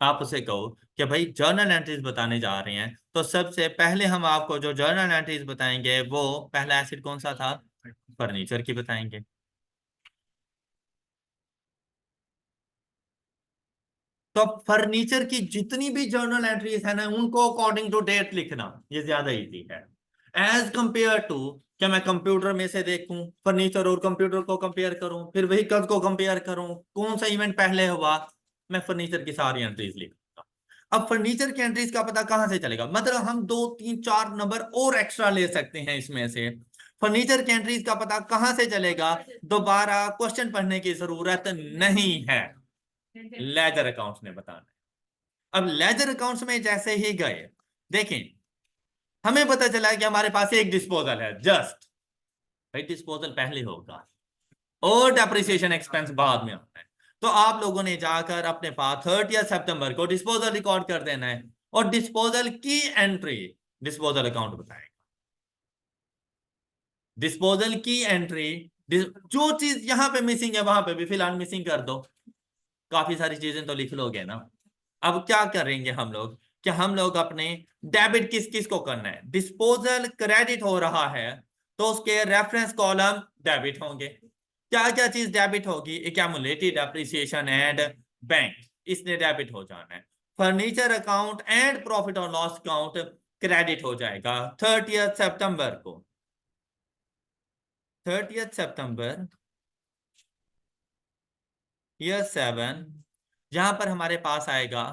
आप उसे कहो कि भाई जर्नल एंट्रीज बताने जा रहे हैं, तो सबसे पहले हम आपको जो जर्नल एंट्रीज बताएंगे वो पहला एसिड कौन सा था, फर्नीचर की बताएंगे। तो फर्नीचर की जितनी भी जर्नल एंट्रीज है ना उनको अकॉर्डिंग टू डेट लिखना, ये ज्यादा इजी है एज कंपेयर टू क्या मैं कंप्यूटर में से देखूं फर्नीचर और कंप्यूटर को कंपेयर करूं, फिर व्हीकल्स को कंपेयर करूं, कौन सा इवेंट पहले हुआ। मैं फर्नीचर की सारी एंट्रीज लिखूंगा। अब फर्नीचर की एंट्रीज का पता कहां से चलेगा, मतलब हम 2 3 4 नंबर और एक्स्ट्रा ले सकते हैं इसमें से। फर्नीचर की एंट्रीज का पता कहां से चलेगा, दोबारा क्वेश्चन पढ़ने की जरूरत नहीं है, लेजर अकाउंट्स ने बताना है। अब लेजर अकाउंट्स में जैसे ही गए, देखें हमें पता चला कि हमारे पास एक डिस्पोजल है, जस्ट भाई डिस्पोजल पहले होगा और डेप्रिसिएशन एक्सपेंस बाद में होता है। तो आप लोगों ने जाकर अपने पास 30 सितंबर को डिस्पोजल रिकॉर्ड कर देना है, और डिस्पोजल की एंट्री डिस्पोजल अकाउंट बताएगा। डिस्पोजल की एंट्री, जो चीज यहां पे मिसिंग है वहां पे भी फिलहाल मिसिंग कर दो, काफी सारी चीजें तो लिख लोगे ना। अब क्या करेंगे हम लोग कि हम लोग अपने डेबिट किस किस को करना है, डिस्पोजल क्रेडिट हो रहा है तो उसके रेफरेंस कॉलम डेबिट होंगे। क्या क्या चीज डेबिट होगी, एक्यूमुलेटेड डेप्रिसिएशन एंड बैंक, इसने डेबिट हो जाना है। फर्नीचर अकाउंट एंड प्रॉफिट और लॉस अकाउंट क्रेडिट हो जाएगा 30 सितंबर को। 30 सितंबर ईयर 7, यहां पर हमारे पास आएगा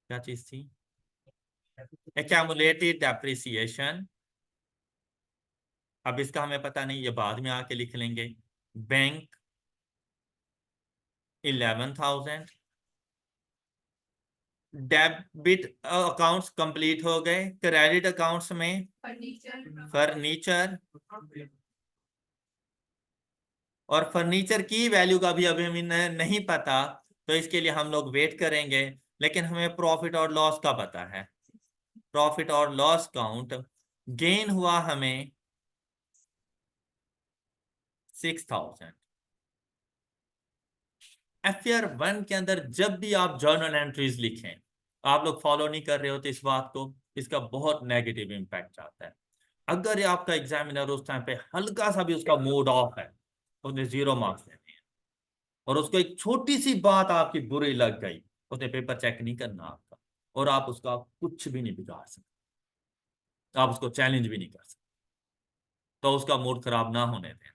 क्या चीज थी, एक्यूमुलेटेड डेप्रिसिएशन। अब इसका हमें पता नहीं, ये बाद में आके लिख लेंगे। बैंक 11,000। डेबिट अकाउंट्स कंप्लीट हो गए, क्रेडिट अकाउंट्स में फर्नीचर, और फर्नीचर की वैल्यू का भी अभी हमें नहीं पता, तो इसके लिए हम लोग वेट करेंगे। लेकिन हमें प्रॉफिट और लॉस का पता है, प्रॉफिट और लॉस काउंट गेन हुआ हमें 6,000। FR 1 के अंदर जब भी आप जर्नल एंट्रीज लिखें, आप लोग फॉलो नहीं कर रहे होते इस बात को, इसका बहुत नेगेटिव इम्पैक्ट आता है। अगर ये आपका एग्जामिनर उस टाइम पे हल्का सा भी उसका मूड ऑफ है, उसने 0 मार्क्स देने हैं। और उसको एक छोटी सी बात आपकी बुरी लग गई, उसने पेपर चेक नहीं करना आपका, और आप उसका कुछ भी नहीं बिगाड़ सकते, आप उसको चैलेंज भी नहीं कर सकते, तो उसका मूड खराब ना होने दें।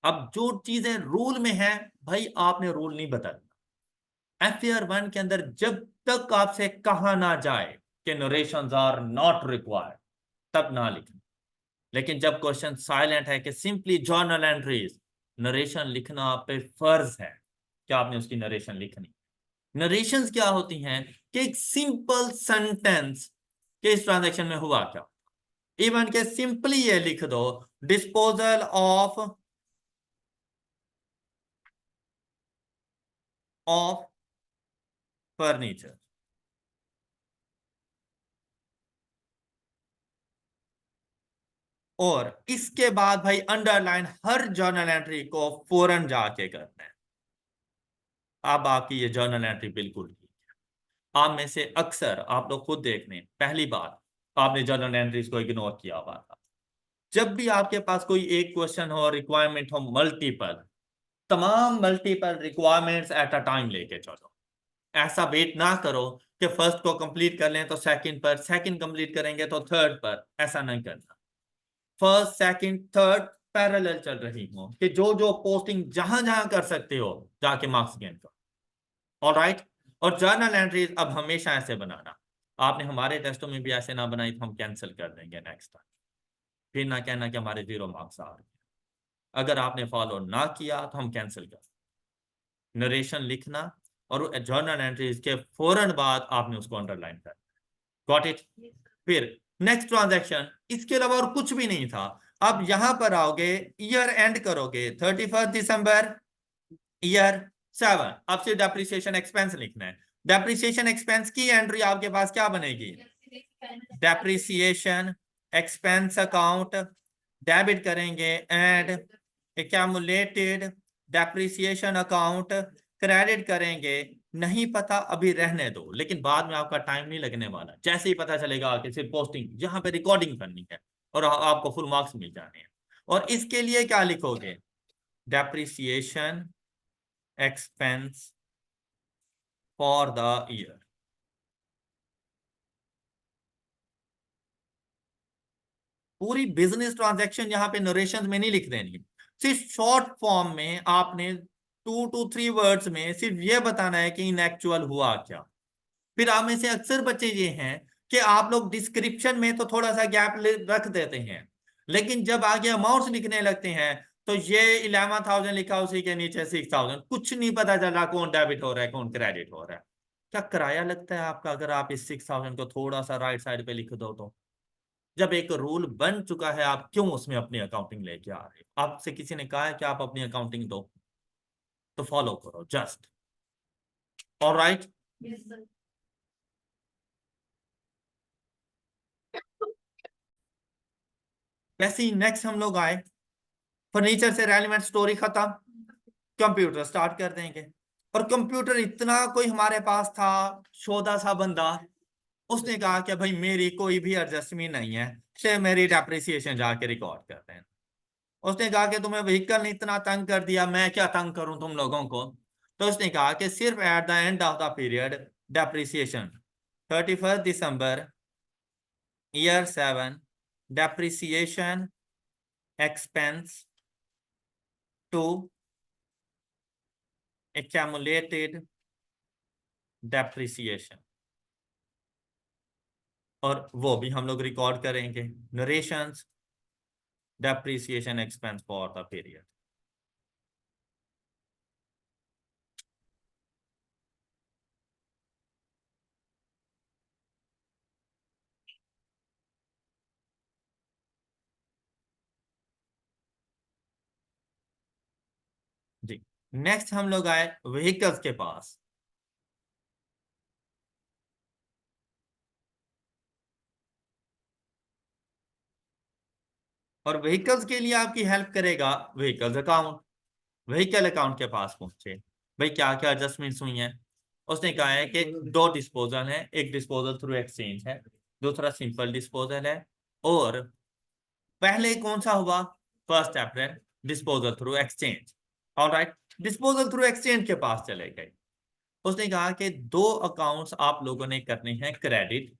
अब जो चीजें रूल में है, भाई आपने रूल नहीं बदलना। FR 1 के अंदर जब तक आपसे कहा ना जाए कि नरेशंस आर नॉट रिक्वायर्ड, तब ना लिखना। लेकिन जब क्वेश्चन साइलेंट है कि सिंपली जर्नल एंट्रीज, नरेशन लिखना आप पे फर्ज है कि आपने उसकी नरेशन लिखनी। नरेशंस क्या होती हैं कि एक सिंपल सेंटेंस कि इस ट्रांजैक्शन में हुआ क्या, इवन के सिंपली ये लिख दो, डिस्पोजल ऑफ फर्नीचर। और इसके बाद भाई अंडरलाइन हर जर्नल एंट्री को फौरन जाके करना है। अब आपकी ये जर्नल एंट्री बिल्कुल ठीक है। आप में से अक्सर आप लोग खुद देख लें, पहली बात आपने जर्नल एंट्रीज को इग्नोर किया हुआ था। जब भी आपके पास कोई एक क्वेश्चन हो, रिक्वायरमेंट हो मल्टीपल, तमाम multiple requirements at a time लेके चलो। ऐसा वेट ना करो कि फर्स्ट को कंप्लीट कर लें तो सेकंड पर, सेकंड कंप्लीट करेंगे तो थर्ड पर, ऐसा नहीं करना। फर्स्ट सेकंड थर्ड पैरेलल चल रही हो, कि जो जो पोस्टिंग जहां जहां कर सकते हो जाके मार्क्स गेन करो। ऑलराइट। और जर्नल एंट्रीज अब हमेशा ऐसे बनाना। आपने हमारे टेस्टों में भी ऐसे ना बनाई तो हम कैंसिल कर देंगे नेक्स्ट टाइम। फिर ना कहना कि हमारे 0 मार्क्स आ रहे हैं। अगर आपने फॉलो ना किया तो हम कैंसिल कर, नरेशन लिखना और जर्नल एंट्रीज के फौरन बाद आपने उसको अंडरलाइन कर। Got it. फिर नेक्स्ट ट्रांजैक्शन, इसके अलावा और कुछ भी नहीं था। अब यहां पर आओगे, ईयर एंड करोगे 31 दिसंबर ईयर 7। अब सिर्फ डेप्रिसिएशन एक्सपेंस लिखना है। डेप्रिसिएशन एक्सपेंस की एंट्री आपके पास क्या बनेगी? डेप्रिसिएशन एक्सपेंस अकाउंट, डेबिट करेंगे and accumulated depreciation account, credit करेंगे। नहीं पता अभी रहने दो, लेकिन बाद में आपका टाइम नहीं लगने वाला। जैसे ही पता चलेगा कि सिर्फ पोस्टिंग जहां पे रिकॉर्डिंग करनी है और आपको फुल मार्क्स मिल जाने हैं। और इसके लिए क्या लिखोगे? Depreciation expense for the year. पूरी बिजनेस ट्रांजैक्शन यहाँ पे नरेशन में नहीं लिख देनी, सिर्फ शॉर्ट फॉर्म में आपने 2 to 3 वर्ड्स में सिर्फ ये बताना है कि इन एक्चुअल हुआ क्या। फिर आप में से अक्सर बच्चे ये हैं कि आप लोग डिस्क्रिप्शन में तो थोड़ा सा गैप रख देते हैं, लेकिन जब आगे अमाउंट्स लिखने लगते हैं तो ये 11,000 लिखा, उसी के नीचे 6,000, कुछ नहीं पता चला कौन डेबिट हो रहा है कौन क्रेडिट हो रहा है। क्या किराया लगता है आपका अगर आप इस 6,000 को थोड़ा सा राइट साइड पे लिख दो तो? जब एक रूल बन चुका है, आप क्यों उसमें अपनी अकाउंटिंग लेके आ रहे हो? आपसे किसी ने कहा है कि आप अपनी अकाउंटिंग दो, तो फॉलो करो जस्ट। ऑलराइट। वैसे ही नेक्स्ट हम लोग आए, फर्नीचर से रेलिवेंट स्टोरी खत्म, कंप्यूटर स्टार्ट कर देंगे। और कंप्यूटर इतना कोई हमारे पास था शोधा सा बंदा, उसने कहा कि भाई मेरी कोई भी एडजस्टमेंट नहीं है, से मेरी डेप्रिसिएशन जाके रिकॉर्ड करते हैं। उसने कहा कि तुम्हें व्हीकल ने इतना तंग कर दिया, मैं क्या तंग करूं तुम लोगों को। तो उसने कहा कि सिर्फ at the end of the period depreciation 31 December year 7 depreciation expense to accumulated depreciation. और वो भी हम लोग रिकॉर्ड करेंगे, narrations depreciation expense for the period. जी। नेक्स्ट हम लोग आए व्हीकल्स के पास। और व्हीकल्स के लिए आपकी हेल्प करेगा व्हीकल्स अकाउंट। व्हीकल अकाउंट के पास पहुंचे, भाई क्या क्या एडजस्टमेंट्स हुई हैं। उसने कहा है कि 2 डिस्पोजल है, एक डिस्पोजल थ्रू एक्सचेंज है, दूसरा सिंपल डिस्पोजल है। और पहले कौन सा हुआ? 1 अप्रैल disposal through exchange. Alright. Disposal through exchange के पास चले गए। उसने कहा कि 2 अकाउंट्स आप लोगों ने करने हैं क्रेडिट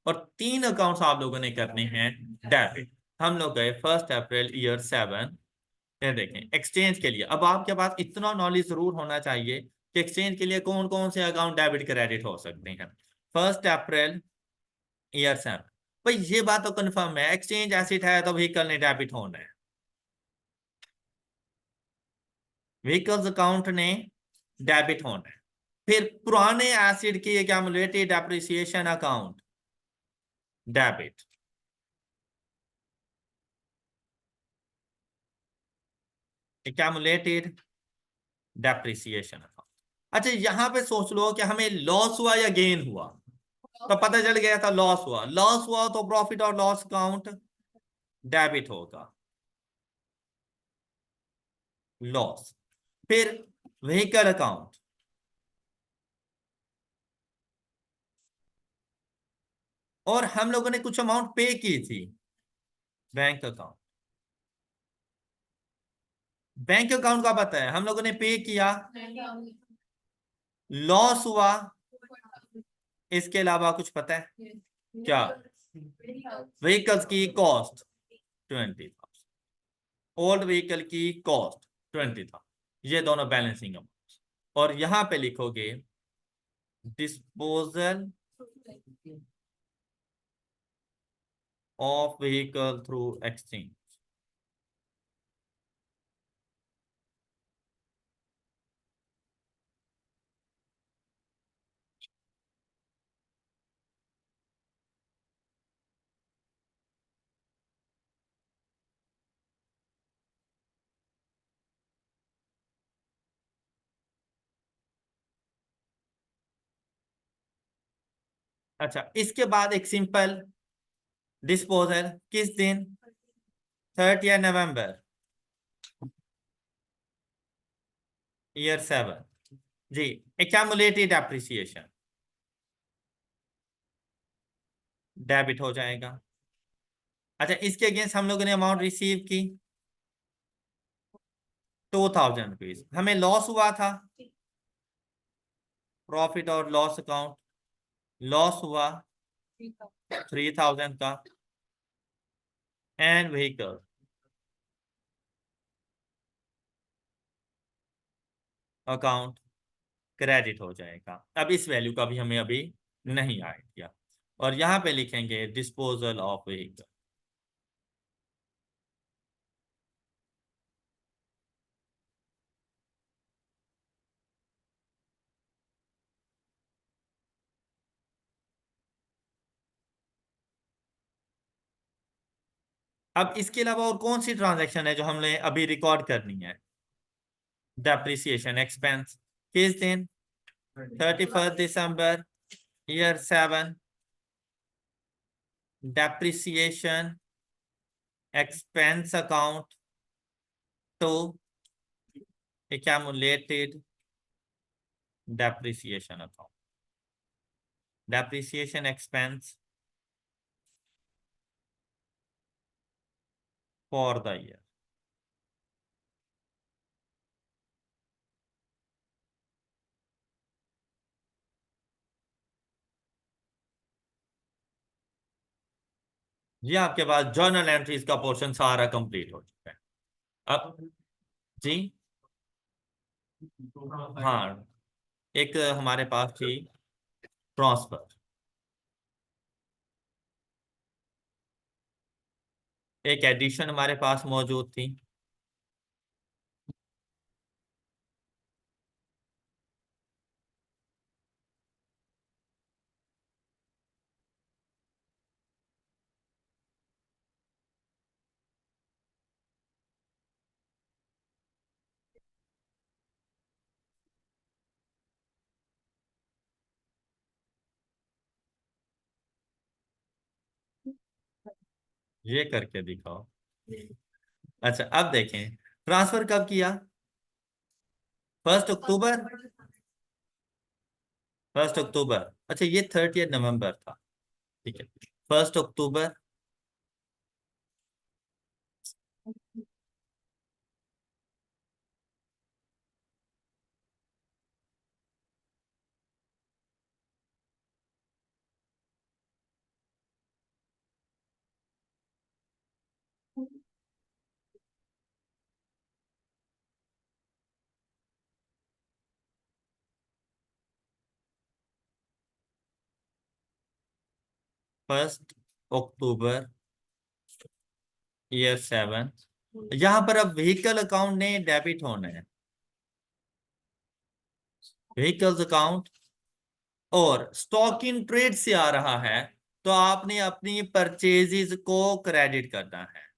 और 3 अकाउंट्स आप लोगों ने करने हैं डेबिट। हम लोग गए 1 अप्रैल ईयर 7। ये देखें एक्सचेंज के लिए, अब आपके पास इतना नॉलेज जरूर होना चाहिए कि एक्सचेंज के लिए कौन कौन से अकाउंट डेबिट क्रेडिट हो सकते हैं। 1 अप्रैल ईयर 7, भाई ये बात तो कंफर्म है, एक्सचेंज एसिड है तो व्हीकल ने डेबिट होना है। व्हीकल्स अकाउंट ने डेबिट होना है। फिर पुराने एसिड की accumulated depreciation account debit. Accumulated depreciation account. अच्छा, यहां पे सोच लो कि हमें लॉस हुआ या गेन हुआ, तो पता चल गया था लॉस हुआ। लॉस हुआ तो प्रॉफिट और लॉस अकाउंट डेबिट होगा, लॉस। फिर व्हीकल अकाउंट, और हम लोगों ने कुछ अमाउंट पे की थी, बैंक अकाउंट। बैंक अकाउंट का पता है, हम लोगों ने पे किया, लॉस हुआ, इसके अलावा कुछ पता है क्या? व्हीकल्स की कॉस्ट 20,000, ओल्ड व्हीकल की कॉस्ट 20,000, ये दोनों बैलेंसिंग अमाउंट। और यहां पे लिखोगे disposal of vehicle through exchange. अच्छा, इसके बाद एक सिंपल डिस्पोजल किस दिन? 30 नवंबर ईयर 7 जी। एक्यूमुलेटेड एप्रिसिएशन डेबिट हो जाएगा। अच्छा, इसके अगेंस्ट हम लोगों ने अमाउंट रिसीव की 2,000 रुपीज, हमें लॉस हुआ था, प्रॉफिट और लॉस अकाउंट, लॉस हुआ 3,000 का, एंड व्हीकल अकाउंट क्रेडिट हो जाएगा। अब इस वैल्यू का भी हमें अभी नहीं आइडिया, और यहां पे लिखेंगे डिस्पोजल ऑफ व्हीकल। अब इसके अलावा और कौन सी ट्रांजैक्शन है जो हमने अभी रिकॉर्ड करनी है? डेप्रिसिएशन एक्सपेंस किस दिन? 31 दिसंबर year 7, depreciation expense account to accumulated depreciation account, depreciation expense for the year। ये आपके पास जर्नल एंट्रीज का पोर्शन सारा कंप्लीट हो चुका है। अब जी, हाँ, एक हमारे पास थी ट्रांसफर, एक एडिशन हमारे पास मौजूद थी, ये करके दिखाओ। अच्छा, अब देखें ट्रांसफर कब किया? 1 अक्टूबर, 1 अक्टूबर। अच्छा, ये 30 नवंबर था, ठीक है। 1 अक्टूबर, 1 अक्टूबर ईयर 7। यहां पर अब व्हीकल अकाउंट ने डेबिट होना है, व्हीकल्स अकाउंट, और स्टॉक इन ट्रेड से आ रहा है, तो आपने अपनी परचेजेस को क्रेडिट करना है।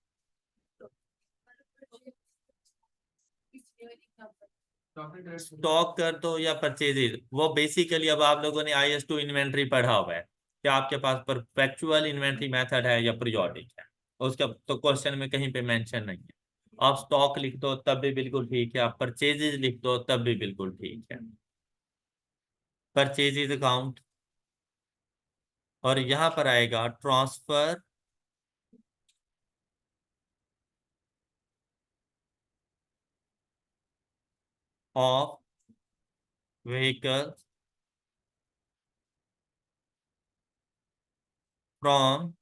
स्टॉक कर दो या परचेजेज, वो बेसिकली अब आप लोगों ने IS2 इन्वेंट्री पढ़ा हुआ है कि आपके पास परपेचुअल इन्वेंट्री मेथड है या पीरियोडिक है, उसका तो क्वेश्चन में कहीं पे मेंशन नहीं है। आप स्टॉक लिख दो तब भी बिल्कुल ठीक है, आप परचेजेज लिख दो तब भी बिल्कुल ठीक है। परचेजेज अकाउंट, और यहां पर आएगा transfer of vehicle from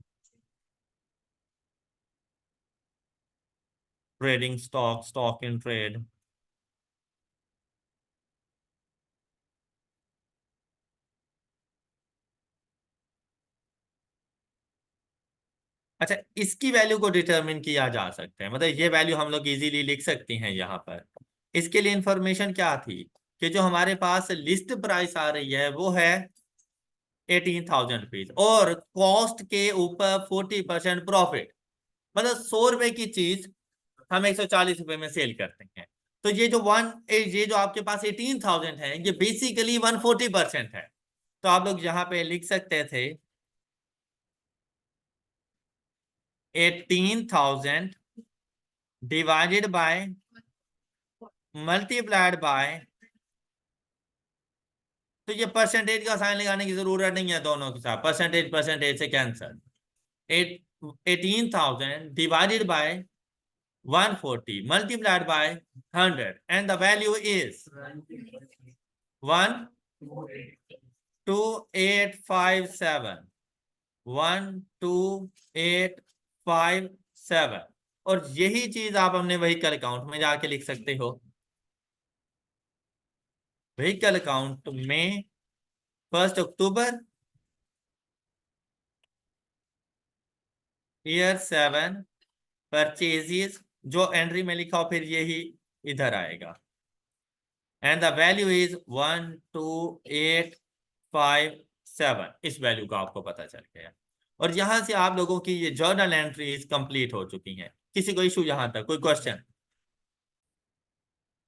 trading stock, stock in trade. अच्छा, इसकी वैल्यू को डिटरमिन किया जा सकता है, मतलब ये वैल्यू हम लोग इजीली लिख सकते हैं यहाँ पर। इसके लिए इंफॉर्मेशन क्या थी कि जो हमारे पास लिस्ट प्राइस आ रही है वो है 18,000 रुपीज, और कॉस्ट के ऊपर 40% प्रॉफिट, मतलब 100 रुपए की चीज हम 140 रुपए में सेल करते हैं। तो ये जो आपके पास 18,000 है, ये बेसिकली 140% है। तो आप लोग यहाँ पे लिख सकते थे 18,000 डिवाइडेड बाय मल्टीप्लाइड बाय, तो ये परसेंटेज का साइन लगाने की जरूरत नहीं है, दोनों के साथ परसेंटेज परसेंटेज से cancer. 18,000 divided by 140 multiplied by 100 and the value is 12857, 12857। और यही चीज आप अपने व्हीकल अकाउंट में जाके लिख सकते हो। व्हीकल अकाउंट में 1 अक्टूबर ईयर 7 परचेजेस, जो एंट्री में लिखा हो फिर यही इधर आएगा, एंड द वैल्यू इज 12857। इस वैल्यू का आपको पता चल गया, और यहां से आप लोगों की ये जर्नल एंट्रीज कंप्लीट हो चुकी हैं। किसी को इशू यहां तक, कोई क्वेश्चन?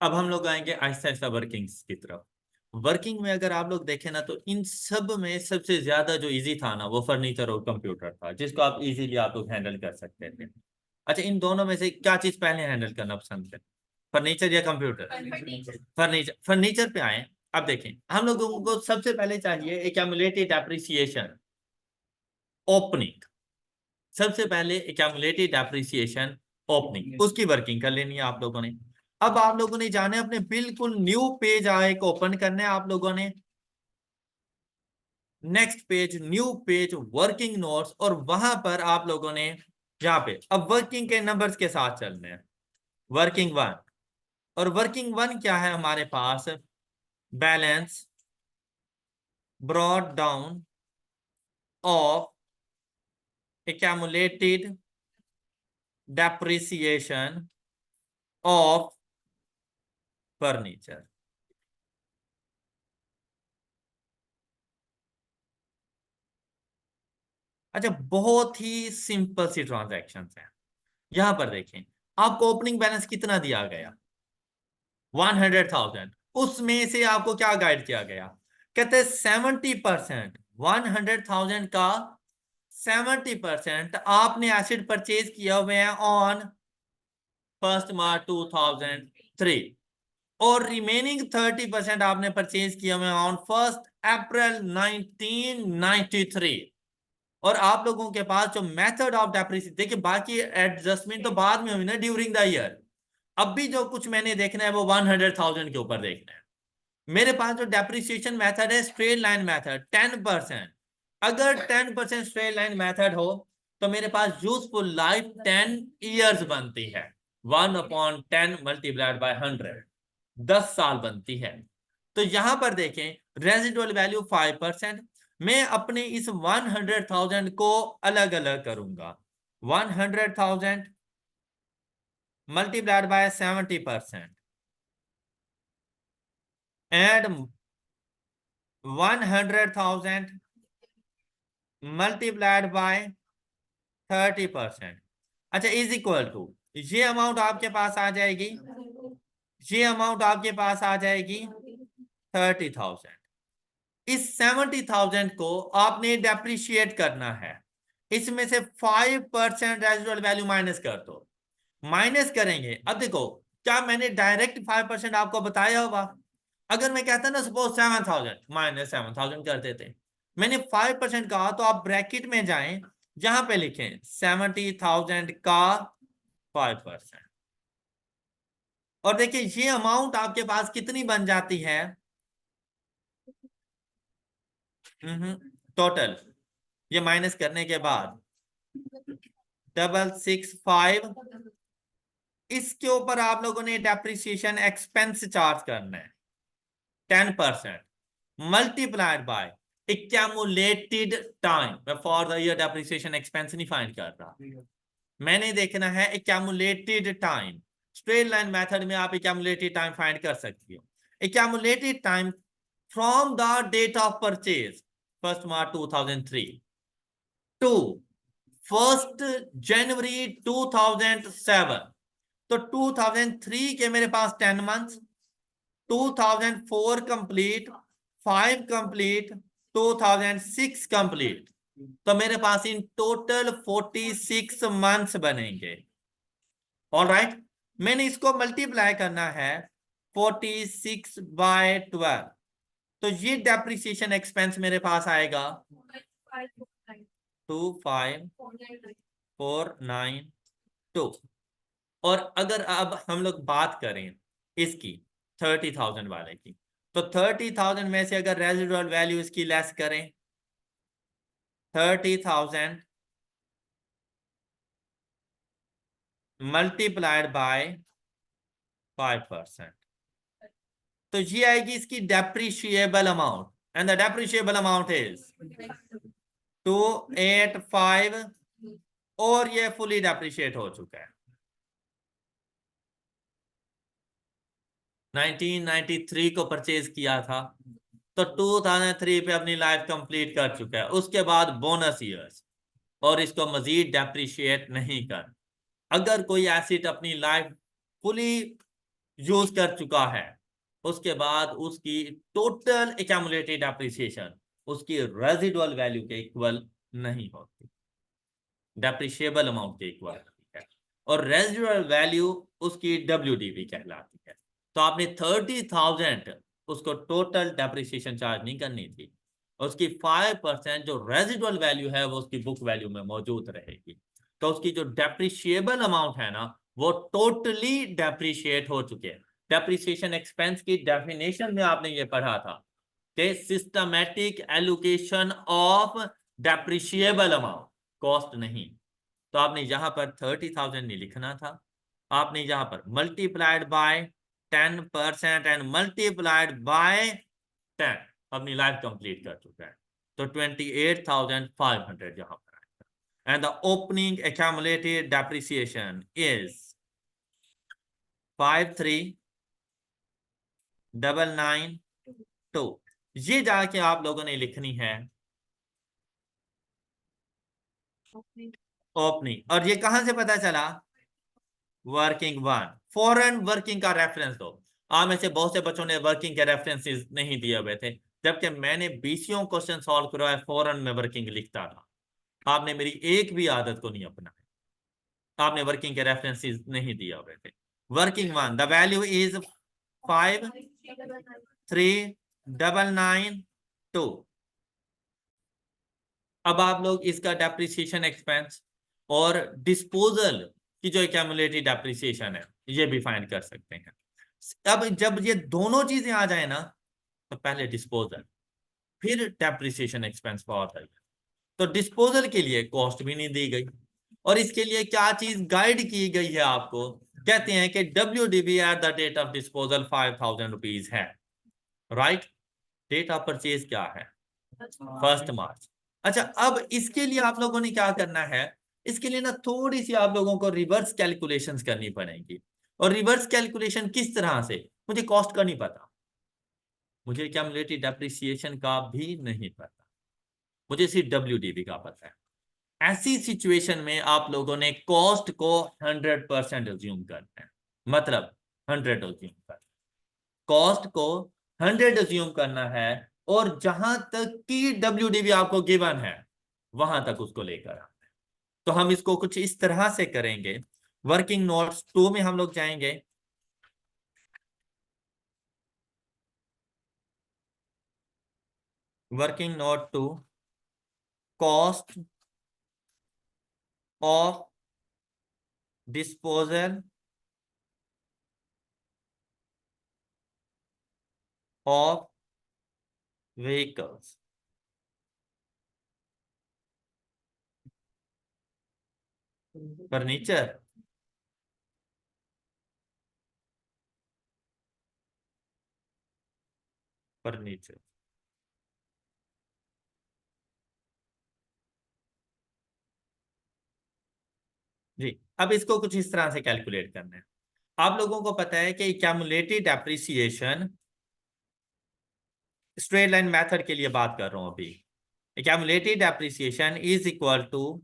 अब हम लोग आएंगे आहिस्ता आहिस्ता वर्किंग्स की तरफ। वर्किंग में अगर आप लोग देखें ना, तो इन सब में सबसे ज्यादा जो इजी था ना, वो फर्नीचर और कंप्यूटर था, जिसको आप इजीली आप लोग हैंडल कर सकते थे। अच्छा, इन दोनों में से क्या चीज पहले हैंडल करना पसंद है, फर्नीचर या कंप्यूटर? फर्नीचर। फर्नीचर पे आए। अब देखें, हम लोगों को सबसे पहले चाहिए एक्यूमुलेटेड डेप्रिसिएशन ओपनिंग। सबसे पहले एक्यूमुलेटेड डेप्रिसिएशन ओपनिंग, उसकी वर्किंग कर लेनी है आप लोगों ने। अब आप लोगों ने जाने अपने बिल्कुल न्यू पेज आए को ओपन करना है आप लोगों ने। Next page, new page, working notes, और वहां पर आप लोगों ने यहाँ पे अब वर्किंग के नंबर्स के साथ चलने हैं। वर्किंग वन, और वर्किंग वन क्या है हमारे पास? Balance brought down of accumulated depreciation of furniture। अच्छा, बहुत ही सिंपल सी ट्रांजैक्शन है। यहां पर देखें, आपको ओपनिंग बैलेंस कितना दिया गया? 100,000। उसमें से आपको क्या गाइड किया गया? कहते हैं 70%, 100,000 का 70% आपने एसिड परचेज किया हुए हैं ऑन 1 मार्च 2003, और रिमेनिंग 30% आपने परचेज किया हुआ ऑन 1 अप्रैल 1993। और आप लोगों के पास जो मेथड ऑफ डेप्रिसिएशन, देखिए बाकी एडजस्टमेंट तो बाद में हुई ना ड्यूरिंग द ईयर, अब भी जो कुछ मैंने देखना है वो 100,000 के ऊपर देखना है। मेरे पास जो डेप्रिसिएशन मेथड है स्ट्रेट लाइन मेथड 10%। अगर 10% स्ट्रेट लाइन मेथड हो तो मेरे पास यूजफुल लाइफ 10 ईयर्स बनती है। 1/10 मल्टीप्लाइड बाय 100, 10 साल बनती है। तो यहां पर देखें, रेजिडुअल वैल्यू 5%। मैं अपने इस 100,000 को अलग अलग करूंगा। 100,000 multiplied by 70% and 100,000 multiplied by 30%। अच्छा, इज इक्वल टू, ये अमाउंट आपके पास आ जाएगी ये अमाउंट आपके पास आ जाएगी 30,000। इस 70,000 को आपने डेप्रिशिएट करना है, इसमें से 5% रेजिडुअल वैल्यू माइनस कर दो। माइनस करेंगे, अब देखो क्या मैंने डायरेक्ट 5% आपको बताया होगा? अगर मैं कहता ना सपोज 7,000 माइनस 7,000 कर देते, मैंने 5% कहा तो आप ब्रैकेट में जाएं, जहां पे लिखें 70,000 का 5%, और देखिए ये अमाउंट आपके पास कितनी बन जाती है टोटल, ये माइनस करने के बाद 665। इसके ऊपर आप लोगों ने डेप्रिसिएशन एक्सपेंस चार्ज करना है 10% मल्टीप्लाइड बाय एक्यूमुलेटेड टाइम। मैं for the year depreciation expense नहीं फाइंड कर रहा, मैंने देखना है accumulated time. Straight line method में आप एक्यूमुलेटेड टाइम फाइंड कर सकती हो। Accumulated time from the date of purchase 1 March 2003 to 1 January 2007। तो 2003 के मेरे पास 10 मंथ्स, 2004 कंप्लीट, 5 कंप्लीट, 2006 कंप्लीट, तो मेरे पास इन टोटल 46 मंथ्स बनेंगे। ऑल राइट, मैंने इसको मल्टीप्लाई करना है 46/12, तो ये डेप्रिसिएशन एक्सपेंस मेरे पास आएगा 25,492। और अगर अब हम लोग बात करें इसकी 30,000 वाले की, तो 30,000 में से अगर रेजिडुअल वैल्यू इसकी लेस करें 30,000 मल्टीप्लाइड बाय 5%, तो ये आएगी इसकी depreciable amount, and the depreciable amount is 285, और ये फुली डेप्रिशिएट हो चुका है। 1993 को परचेज किया था, तो 2003 पे अपनी लाइफ कंप्लीट कर चुका है। उसके बाद बोनस ईयर्स, और इसको मजीद डेप्रिशिएट नहीं कर। अगर कोई एसेट अपनी लाइफ फुली यूज कर चुका है, उसके बाद उसकी टोटल एक्यूमुलेटेड डेप्रिसिएशन उसकी रेजिडुअल वैल्यू के इक्वल नहीं होती, डेप्रिशिएबल अमाउंट के इक्वल है, और रेजिडुअल वैल्यू उसकी WDV कहलाती है। तो आपने 30,000 उसको टोटल डेप्रिसिएशन चार्ज नहीं करनी थी, उसकी 5% जो रेजिडुअल वैल्यू है वो उसकी बुक वैल्यू में मौजूद रहेगी। तो उसकी जो डेप्रिशिएबल अमाउंट है ना, वो टोटली डेप्रिशिएट हो चुके हैं। डेप्रिसिएशन एक्सपेंस की डेफिनेशन में आपने ये पढ़ा था कि systematic allocation of depreciable amount, cost नहीं। तो आपने यहां पर 30,000 नहीं लिखना था, आपने यहां पर multiplied by 10% and multiplied by 10, अपनी लाइफ कंप्लीट कर चुका है, तो 28,500 यहां पर आएगा। And the opening accumulated depreciation is 53,992। ये जाके आप लोगों ने लिखनी है ओपनिंग, और ये कहां से पता चला? Working one. फॉरेन वर्किंग का रेफरेंस दो। आप में से बहुत से बच्चों ने वर्किंग के रेफरेंसेस नहीं दिए हुए थे, जबकि मैंने 20 क्वेश्चन सॉल्व करवाए फॉरेन में वर्किंग लिखता था। आपने मेरी एक भी आदत को नहीं अपनाया, आपने वर्किंग के रेफरेंसेस नहीं दिए हुए थे। Working one, the value is 53,992। अब आप लोग इसका डेप्रिसिएशन एक्सपेंस और डिस्पोजल की जो एक्यूमुलेटेड डेप्रिसिएशन है ये भी फाइंड कर सकते हैं। अब जब ये दोनों चीजें आ जाए ना, तो पहले डिस्पोजल फिर डेप्रिसिएशन एक्सपेंस बहुत है। तो डिस्पोजल के लिए कॉस्ट भी नहीं दी गई, और इसके लिए क्या चीज गाइड की गई है आपको? कहते हैं कि WDV at the date of disposal 5,000 rupees है, राइट? डेट ऑफ परचेज क्या है? 1 मार्च। अच्छा, अब इसके लिए आप लोगों ने क्या करना है? इसके लिए ना थोड़ी सी आप लोगों को रिवर्स कैलकुलेशंस करनी पड़ेंगी। और रिवर्स कैलकुलेशन किस तरह से? मुझे कॉस्ट का नहीं पता, मुझे एक्यूमुलेटेड डेप्रिसिएशन का भी नहीं पता, मुझे सिर्फ WDV का पता है। ऐसी सिचुएशन में आप लोगों ने कॉस्ट को 100% अज्यूम करना है। मतलब 100 अज्यूम कर, कॉस्ट को 100 अज्यूम करना है, और जहां तक की WDV आपको गिवन है वहां तक उसको लेकर आना है। तो हम इसको कुछ इस तरह से करेंगे। वर्किंग नोट्स 2 में हम लोग जाएंगे। Working note 2, cost of disposal of vehicles. Furniture, furniture. जी, अब इसको कुछ इस तरह से कैलकुलेट करना है। आप लोगों को पता है कि cumulative depreciation, straight line method के लिए बात कर रहा हूं अभी, cumulative depreciation is equal to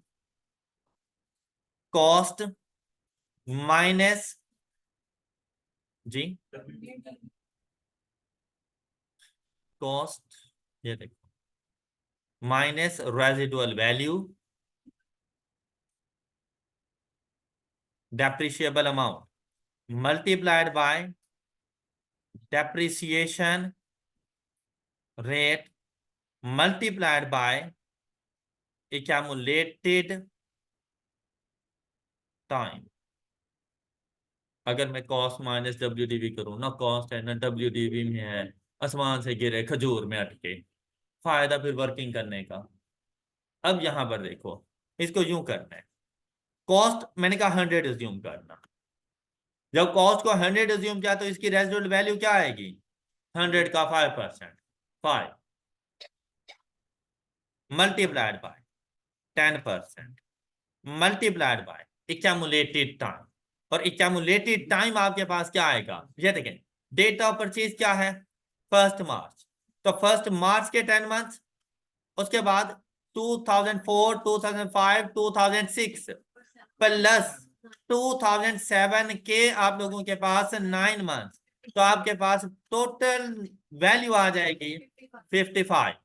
cost minus, जी, कॉस्ट, ये देखो, minus residual value, depreciable amount multiplied by depreciation rate multiplied by accumulated time. अगर मैं कॉस्ट माइनस WDV करूं ना, कॉस्ट है ना WDV में है, आसमान से गिरे खजूर में अटके, फायदा फिर वर्किंग करने का। अब यहां पर देखो, इसको यूं करना है, कॉस्ट मैंने कहा 100 एज्यूम करना। जब कॉस्ट को 100 एज्यूम किया तो इसकी रेजिडुअल वैल्यू क्या आएगी? 100 का 5%, 5 multiplied by 10% multiplied by accumulated time. और एक्यूमुलेटेड टाइम आपके पास क्या आएगा? ये देखें, डेट ऑफ परचेज क्या है? 1 मार्च। तो 1 मार्च के 10 मंथ्स, उसके बाद 2004, 2005, 2006 प्लस 2007 के आप लोगों के पास 9 मंथ्स, तो आपके पास टोटल वैल्यू आ जाएगी 55।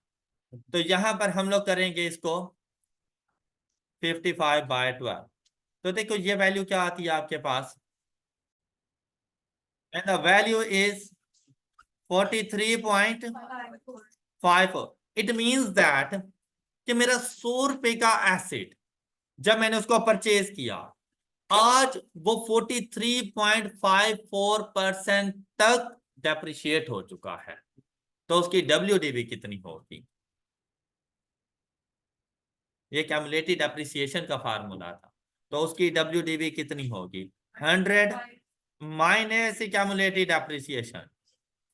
तो यहां पर हम लोग करेंगे इसको 55/12। तो देखो ये वैल्यू क्या आती है आपके पास, and the value is 43.54। It means that कि मेरा 100 रुपए का एसेट जब मैंने उसको परचेज किया, आज वो 43.54% तक डेप्रिशिएट हो चुका है। तो उसकी WDV कितनी होगी? ये क्यूमुलेटिव डेप्रिसिएशन का फार्मूला था। तो उसकी WDV कितनी होगी? 100 minus cumulative depreciation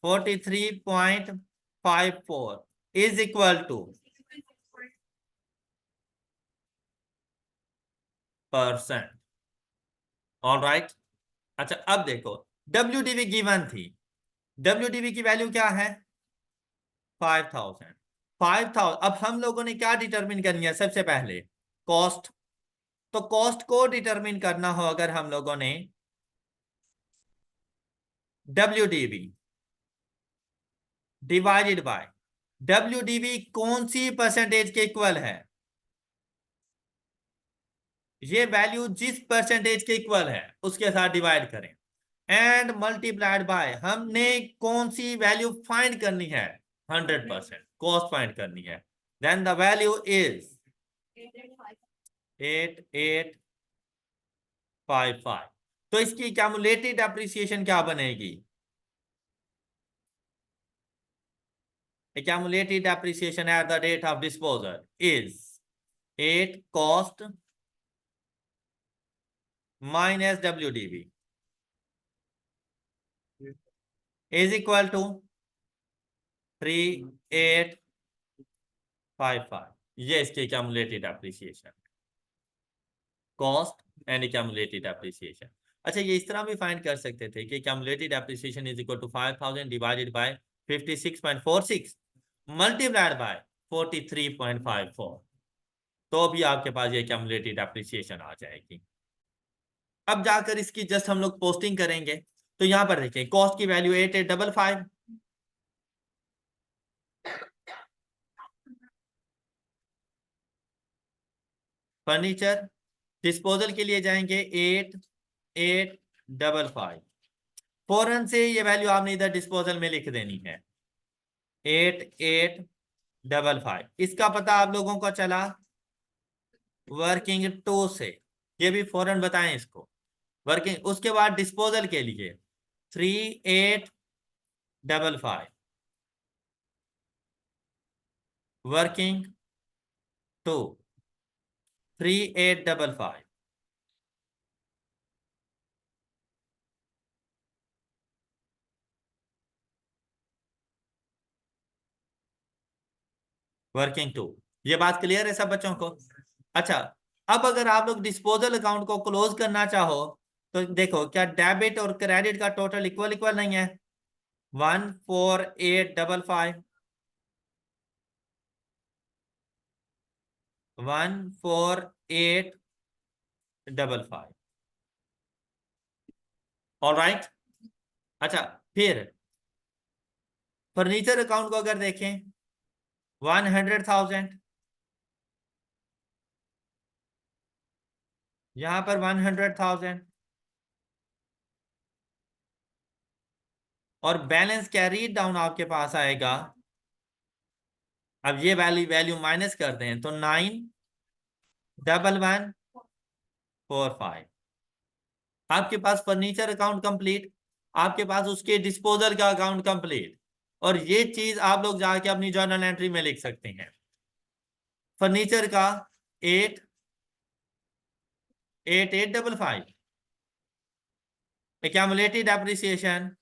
43.54 is equal two percent. All right. अच्छा, अब देखो, WDV गिवन थी, WDV की वैल्यू क्या है? 5000। 5000। अब हम लोगों ने क्या डिटरमिन करनी है? सबसे पहले कॉस्ट। तो कॉस्ट को डिटरमिन करना हो अगर हम लोगों ने, WDV डिवाइडेड बाय WDV कौन सी परसेंटेज के इक्वल है? ये वैल्यू जिस परसेंटेज के इक्वल है उसके साथ डिवाइड करें, एंड मल्टीप्लाइड बाय, हमने कौन सी वैल्यू फाइंड करनी है? 100% कॉस्ट फाइंड करनी है। Then the value is 8855। तो इसकी क्यूमुलेटिव डेप्रिसिएशन क्या बनेगी? Accumulated depreciation at the date of disposal is 8 cost minus WDV is equal to 3855। ये इसके accumulated depreciation, cost and accumulated depreciation। अच्छा, ये इस तरह भी फाइंड कर सकते थे कि accumulated depreciation is equal to 5000 divided by 56.46 multiplied by 43.54। तो भी आपके पास ये accumulated depreciation आ जाएगी। अब जाकर इसकी जस्ट हम लोग पोस्टिंग करेंगे। तो यहाँ पर देखिए कॉस्ट की वैल्यू 8855, फर्नीचर डिस्पोजल के लिए जाएंगे 8855, फौरन से ये वैल्यू आपने इधर डिस्पोजल में लिख देनी है 8855। इसका पता आप लोगों को चला वर्किंग टू से, ये भी फौरन बताएं इसको वर्किंग। उसके बाद डिस्पोजल के लिए 3855 वर्किंग टू 3855, वर्किंग टू। ये बात क्लियर है सब बच्चों को? अच्छा, अब अगर आप लोग डिस्पोजल अकाउंट को क्लोज करना चाहो तो देखो क्या डेबिट और क्रेडिट का टोटल इक्वल इक्वल नहीं है? 14855, 14855, ऑलराइट। अच्छा, फिर फर्नीचर अकाउंट को अगर देखें 100,000, यहां पर 100,000, और बैलेंस कैरी डाउन आपके पास आएगा। अब ये वैल्यू माइनस कर दें तो 91145, आपके पास फर्नीचर अकाउंट कंप्लीट, आपके पास उसके डिस्पोजल का अकाउंट कंप्लीट। और ये चीज आप लोग जाके अपनी जर्नल एंट्री में लिख सकते हैं। फर्नीचर का 8855, एक्यूमुलेटेड एप्रिसिएशन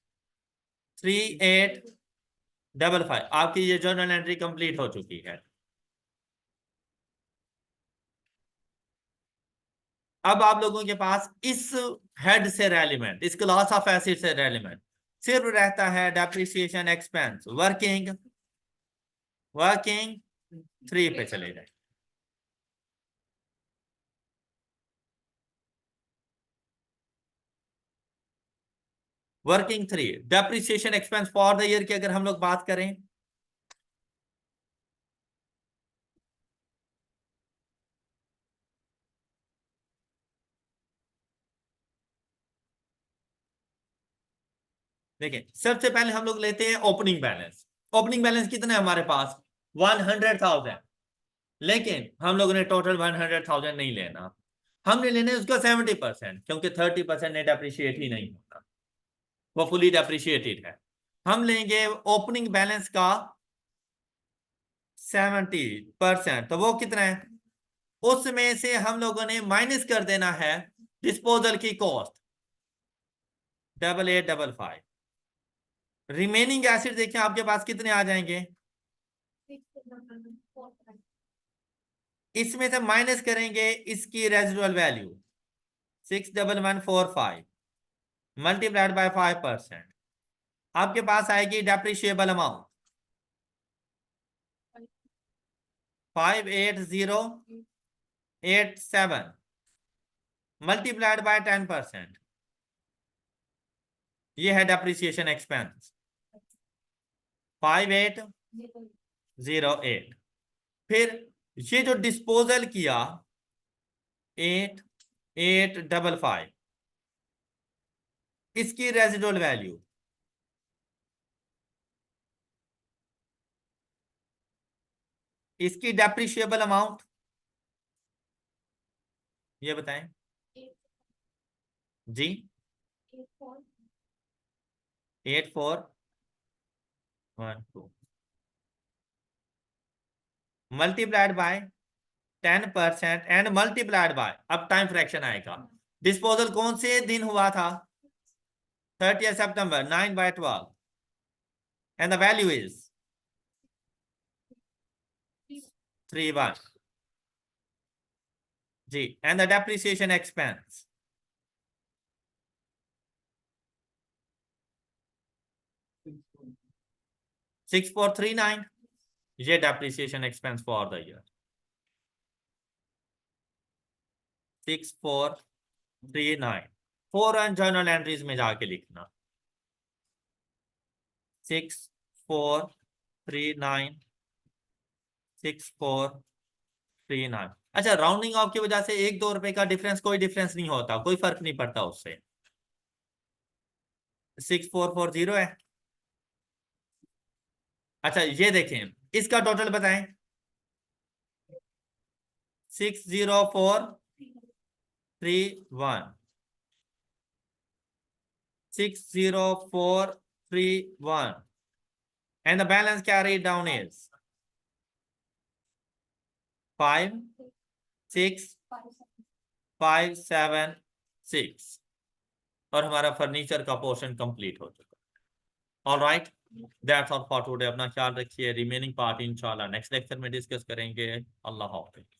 3855, आपकी ये जर्नल एंट्री कंप्लीट हो चुकी है। अब आप लोगों के पास इस हेड से रेलिवेंट, इस क्लास ऑफ एसिड से रेलिवेंट सिर्फ रहता है डेप्रिसिएशन एक्सपेंस। वर्किंग 3 पे चले जाए। Working 3 depreciation expense for the year की अगर हम लोग बात करें, देखिए सबसे पहले हम लोग लेते हैं ओपनिंग बैलेंस। ओपनिंग बैलेंस कितना है हमारे पास? 100,000, लेकिन हम लोगों ने टोटल 100,000 नहीं लेना, हमने लेने उसका 70%, क्योंकि 30% नेट अप्रिशिएट ही नहीं होता, वो फुली डेप्रिशिएटेड है। हम लेंगे ओपनिंग बैलेंस का 70%, तो वो कितना है? उसमें से हम लोगों ने माइनस कर देना है डिस्पोजल की कॉस्ट 8855। रिमेनिंग एसिड देखिए आपके पास कितने आ जाएंगे? इसमें से माइनस करेंगे इसकी रेजिडुअल वैल्यू 61145 मल्टीप्लाइड बाय 5%, आपके पास आएगी डेप्रिशिएबल अमाउंट 58087 मल्टीप्लाइड बाय 10%, ये है डेप्रिसिएशन एक्सपेंस 5808। फिर ये जो डिस्पोजल किया 8855, इसकी रेजिडुअल वैल्यू इसकी डेप्रिशिएबल अमाउंट ये बताएं जी। 8412 multiplied by 10% and multiplied by, अब टाइम फ्रैक्शन आएगा। डिस्पोजल कौन से दिन हुआ था? 30 September, 9/12, and the value is 31 जी, एंड द डेप्रिसिएशन एक्सपेंस 6439, ये depreciation expense for the year 6439। फॉरन जर्नल एंट्रीज में जाके लिखना 6439 6439। अच्छा, राउंडिंग ऑफ की वजह से 1-2 रुपए का डिफरेंस, कोई डिफरेंस नहीं होता, कोई फर्क नहीं पड़ता उससे। 6440 है। अच्छा ये देखें, इसका टोटल बताएं। 60431 60431 and the balance carried down is 56576 और हमारा फर्नीचर का पोर्शन कंप्लीट हो चुका। All right, that's all for today. अपना ख्याल रखिए। रिमेनिंग पार्ट इंशाल्लाह नेक्स्ट लेक्चर में डिस्कस करेंगे। अल्लाह हाफ़िज़।